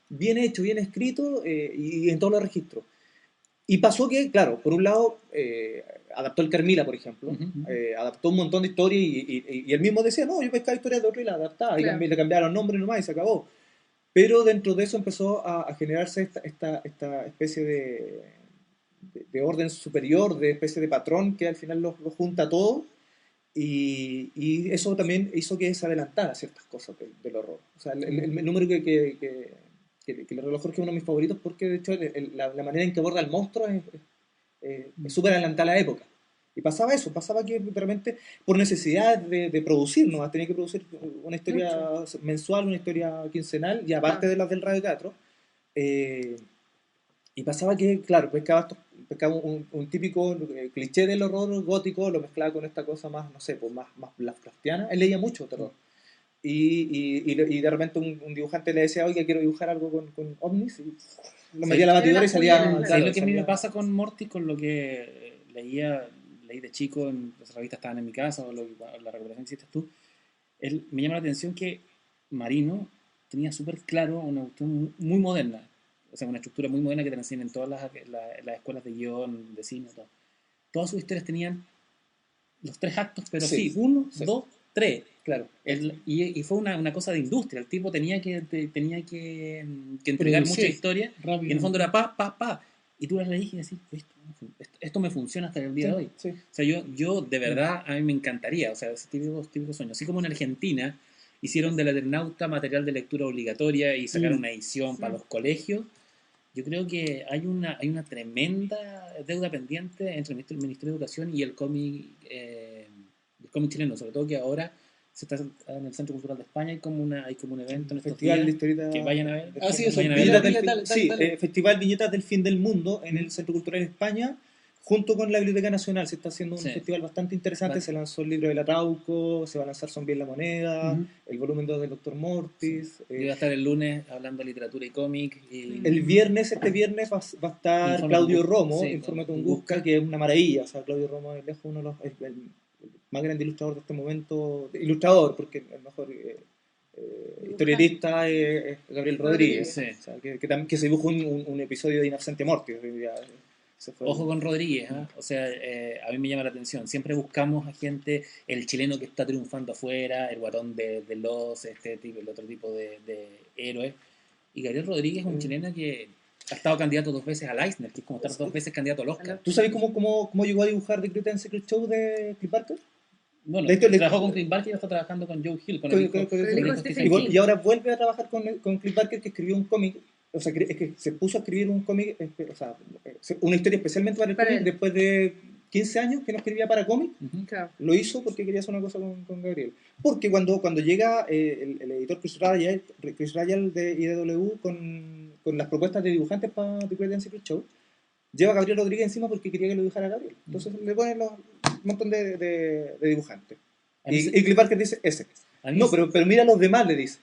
bien hecho, bien escrito, y en todos los registros. Y pasó que, claro, por un lado, adaptó el Carmila, por ejemplo, adaptó un montón de historias, y él mismo decía, no, yo pescaba historias de otro y la adaptaba, claro. Y le cambiaron nombres nomás y se acabó. Pero dentro de eso empezó a generarse esta especie de orden superior, de especie de patrón que al final lo junta todo. Y eso también hizo que se adelantara ciertas cosas del horror. O sea, el número que el reloj Jorge es uno de mis favoritos, porque de hecho la manera en que aborda el monstruo es súper adelantada a la época. Y pasaba que realmente por necesidad de producir, ¿no? Tenía que producir una historia mensual, una historia quincenal, y aparte de las del radioteatro. Y pasaba que, claro, pescaba un típico cliché del horror gótico, lo mezclaba con esta cosa más, no sé, pues más Lovecraftiana. Él leía mucho terror. Y de repente un dibujante le decía, oye, quiero dibujar algo con ovnis, y lo metía a la batidora y salía... Claro, lo que a mí me pasa con Morty, con lo que leí de chico, en las revistas estaban en mi casa, o la recuperación que hiciste tú, me llama la atención que Marino tenía súper claro una cuestión muy moderna. O sea, una estructura muy moderna que te enseñan en todas las escuelas de guión, de cine, todo. Todas sus historias tenían los 3 actos, pero sí 1, 2, 3. Claro. Y fue una cosa de industria. El tipo tenía que entregar mucha historia, rápido. Y en el fondo era pa. y tú las leís y decís, esto me funciona hasta el día de hoy. Sí. O sea, yo de verdad, a mí me encantaría, o sea, ese típico sueño. Así como en Argentina hicieron del Eternauta material de lectura obligatoria y sacaron una edición para los colegios, yo creo que hay una tremenda deuda pendiente entre el Ministerio de Educación y el cómic chileno, sobre todo que ahora se está en el Centro Cultural de España hay como un evento en estos Festival días, de historieta, que vayan a ver. Festival Viñetas del Fin del Mundo en el Centro Cultural de España, junto con la Biblioteca Nacional. Se está haciendo un festival bastante interesante. Se lanzó el libro del Atrauco, se va a lanzar Zombie en la Moneda, el volumen 2 del Dr. Mortis. Yo voy a estar el lunes hablando de literatura y cómic. Este viernes va a estar Claudio Romo, Informe Tunguska, que es una maravilla. O sea, Claudio Romo es lejos uno de los... el más grande ilustrador de este momento, ilustrador, porque el mejor historietista es Gabriel Rodríguez, sí. O sea, que se dibujó un episodio de In Absentia Mortis. Ojo con Rodríguez, ¿eh? O sea, a mí me llama la atención, siempre buscamos a gente, el chileno que está triunfando afuera, el guatón de los, el otro tipo de héroes, y Gabriel Rodríguez es un chileno que ha estado candidato 2 veces al Eisner, que es como estar 2 veces candidato al Oscar. ¿Tú sabes cómo llegó a dibujar The Great and Secret Show de Cliff Barker? Bueno, trabajó con Cliff Barker y está trabajando con Joe Hill. Y ahora vuelve a trabajar con Cliff Barker, que escribió un cómic. O sea, es que se puso a escribir un cómic, o sea, una historia especialmente para el cómic, después de 15 años que no escribía para cómic. Claro. Lo hizo porque quería hacer una cosa con Gabriel. Porque cuando llega el editor Chris Ryall de IDW con las propuestas de dibujantes para The Great and Secret Show, lleva a Gabriel Rodríguez encima porque quería que lo dibujara Gabriel. Entonces le ponen un montón de dibujantes. Y Cliff Barker dice, ese. No, pero mira a los demás, le dice.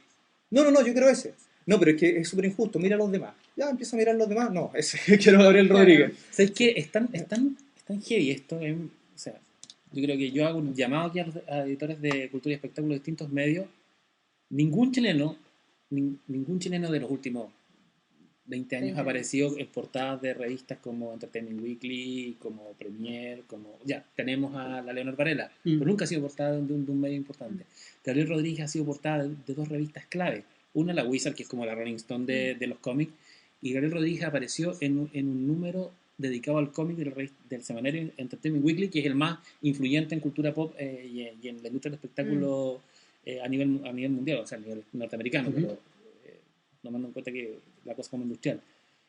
No, yo quiero ese. No, pero es que es súper injusto, mira a los demás. Ya empieza a mirar a los demás. No, ese quiero a Gabriel Rodríguez. ¿Sabes qué? Es tan heavy esto. O sea, yo creo que yo hago un llamado aquí a editores de cultura y espectáculo de distintos medios. Ningún chileno de los últimos 20 años ha aparecido en portadas de revistas como Entertainment Weekly, como Premiere, ya, tenemos a la Leonor Varela, pero nunca ha sido portada de un medio importante. Gabriel Rodríguez ha sido portada de 2 revistas clave. Una, la Wizard, que es como la Rolling Stone de los cómics, y Gabriel Rodríguez apareció en un número dedicado al cómic del semanario Entertainment Weekly, que es el más influyente en cultura pop y en la industria del espectáculo a nivel mundial, o sea, a nivel norteamericano, pero tomando en cuenta que la cosa como industrial.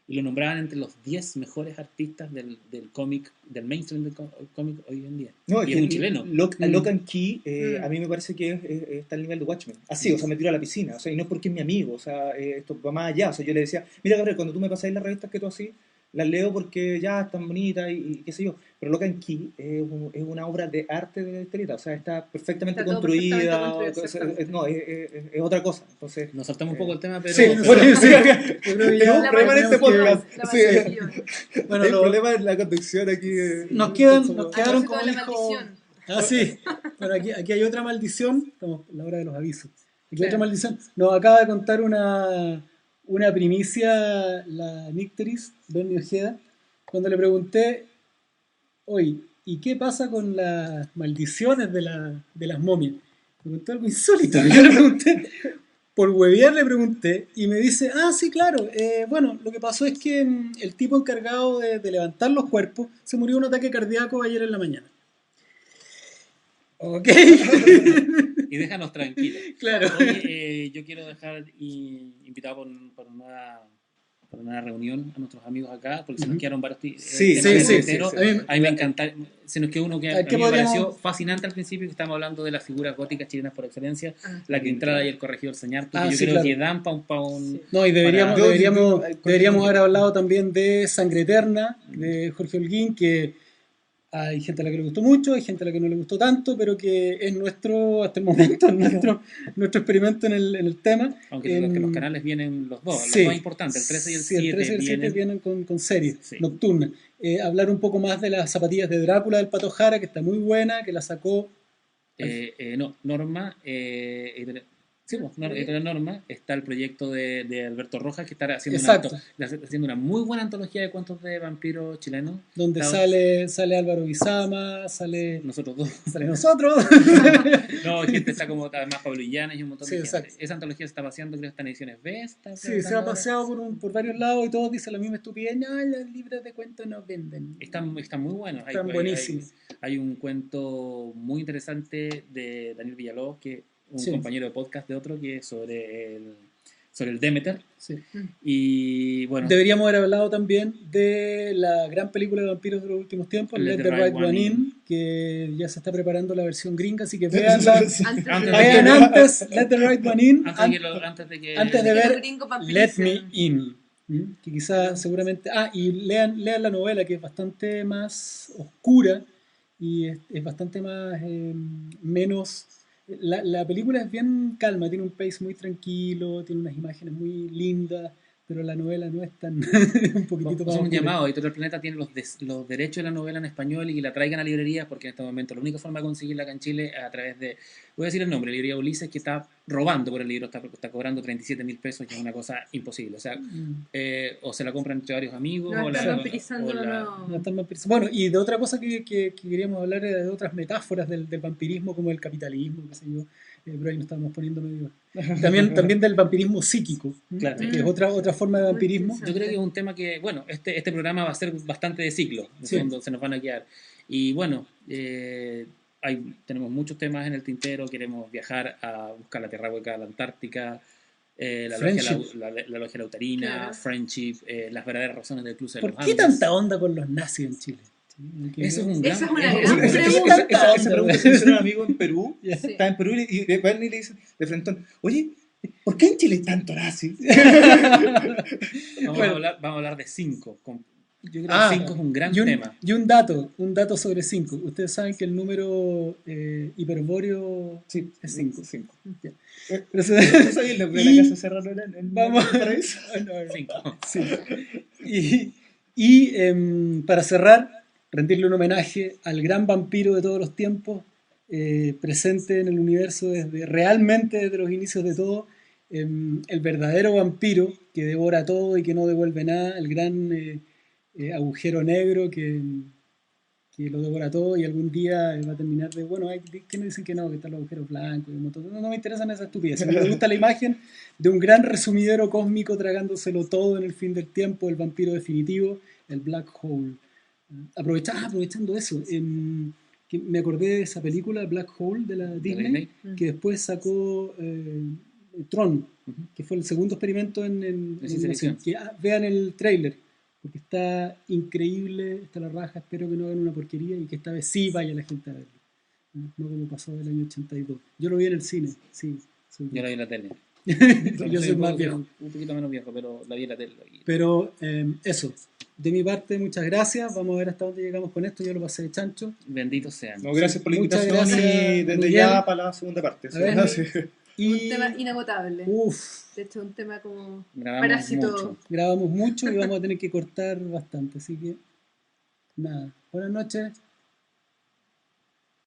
Y lo nombraban entre los 10 mejores artistas del cómic, del mainstream del cómic hoy en día. No, y es un chileno. Locan Key, a mí me parece que está al nivel de Watchmen. Así, o sea, me tiró a la piscina. O sea, y no es porque es mi amigo. O sea, esto va más allá. O sea, yo le decía, mira, Gabriel, cuando tú me pasáis las revistas que tú así, las leo porque ya están bonitas y qué sé yo. Pero Locan Key es una obra de arte de la historieta. O sea, está perfectamente construida. Es otra cosa. Entonces, nos saltamos un poco el tema, pero... Sí, bueno, sí. Tenemos un problema en este podcast. Bueno, el problema es la conducción aquí. Nos quedaron como dijo... sí. Bueno, aquí hay otra maldición. Estamos en la hora de los avisos. Aquí hay otra maldición. Nos acaba de contar una primicia la Nicteris, Bernie Ojeda, cuando le pregunté, oye, ¿y qué pasa con las maldiciones de las momias? Me contó algo insólito. Yo le pregunté, por huevear le pregunté, y me dice, sí, claro, bueno, lo que pasó es que el tipo encargado de levantar los cuerpos se murió de un ataque cardíaco ayer en la mañana. Ok. Y déjanos tranquilos. Claro. Hoy, yo quiero dejar invitado por una reunión a nuestros amigos acá, porque se nos quedaron varios sí. A mí me encanta. Se nos quedó uno que a mí me pareció fascinante al principio, que estamos hablando de las figuras góticas chilenas por excelencia, la Quintrala y el Corregidor Señartu, que yo creo que dan para un... No, y deberíamos haber hablado también de Sangre Eterna, de Jorge Holguín, que hay gente a la que le gustó mucho, hay gente a la que no le gustó tanto, pero que es hasta el momento, nuestro experimento en el tema. Aunque los canales vienen los dos más importantes, el 13 y el 7. El 13 y el 7 vienen con series nocturnas. Hablar un poco más de las zapatillas de Drácula del Pato Jara, que está muy buena, que la sacó... Norma... Sí, pues, la norma. Está el proyecto de Alberto Rojas, que está haciendo una muy buena antología de cuentos de vampiros chilenos. Donde sale Álvaro Guizama, sale nosotros dos. Sale nosotros. No, gente está como además Pablo Illanes y un montón de gente. Exacto. Esa antología se está paseando, creo que está en ediciones B. Sí, se ha paseado por varios lados y todos dicen la misma estupidez. No, los libros de cuentos no venden. Están muy buenos. Están buenísimos. Hay un cuento muy interesante de Daniel Villalobos, que un compañero de podcast de otro, que es sobre el Demeter. Sí. Y bueno, deberíamos haber hablado también de la gran película de vampiros de los últimos tiempos, Let the Right One In, que ya se está preparando la versión gringa, así que veanla antes Let the Right One In, antes de ver Let Me In, que quizás seguramente y lean la novela, que es bastante más oscura y es bastante más menos. La película es bien calma, tiene un pace muy tranquilo, tiene unas imágenes muy lindas, pero la novela no es tan un poquitito más. Un llamado, Editorial Planeta tiene los derechos de la novela en español y que la traigan a librerías, porque en este momento la única forma de conseguirla acá en Chile es a través de, voy a decir el nombre, la librería Ulises, que está robando por el libro, está cobrando 37.000 pesos, que es una cosa imposible. O sea, o se la compran entre varios amigos, no, o están vampirizando. No están vampirizando. Bueno, y de otra cosa que queríamos hablar era de otras metáforas del vampirismo, como el capitalismo, qué sé yo. Pero ahí nos estábamos poniendo medio. También del vampirismo psíquico, claro, que es otra forma de vampirismo. Yo creo que es un tema que, bueno, este programa va a ser bastante de ciclo, cuando se nos van a quedar. Y bueno, tenemos muchos temas en el tintero, queremos viajar a buscar la tierra hueca, la Antártica, la logia lautarina, claro. Friendship, las verdaderas razones del cruce de los Andes. ¿Por qué tanta onda con los nazis en Chile? Esa es una gran pregunta. Esa pregunta se hizo un amigo en Perú. Sí. Está en Perú y le dice de frente, oye, ¿por qué en Chile hay tanto nazi? Vamos a hablar de 5. Yo creo que 5 es un gran tema. Y un dato sobre 5. Ustedes saben que el número hiperbóreo es 5. ¿No sabía el nombre de la casa Serrano en Paraíso? 5. Y para cerrar, rendirle un homenaje al gran vampiro de todos los tiempos, presente en el universo realmente desde los inicios de todo, el verdadero vampiro que devora todo y que no devuelve nada, el gran agujero negro que lo devora todo y algún día va a terminar de, bueno, hay quienes dicen que están los agujeros blancos, no me interesan esas estupideces, me gusta la imagen de un gran resumidero cósmico tragándoselo todo en el fin del tiempo, el vampiro definitivo, el Black Hole. Aprovechando eso, que me acordé de esa película Black Hole de la Disney, que después sacó Tron, que fue el segundo experimento en animación. Vean el tráiler, porque está increíble, está la raja, espero que no hagan una porquería y que esta vez sí vaya la gente a verlo, no como pasó del año 82. Yo lo vi en el cine, sí. Yo lo vi en la tele. Yo soy más viejo. Un poquito menos viejo, pero la vi en la tele. Pero eso, de mi parte, muchas gracias. Vamos a ver hasta dónde llegamos con esto. Yo lo pasé de chancho. Benditos sean. Gracias por la invitación y desde ya para la segunda parte. Un tema inagotable. De hecho, un tema como parásito. Grabamos mucho y vamos a tener que cortar bastante. Así que, nada. Buenas noches.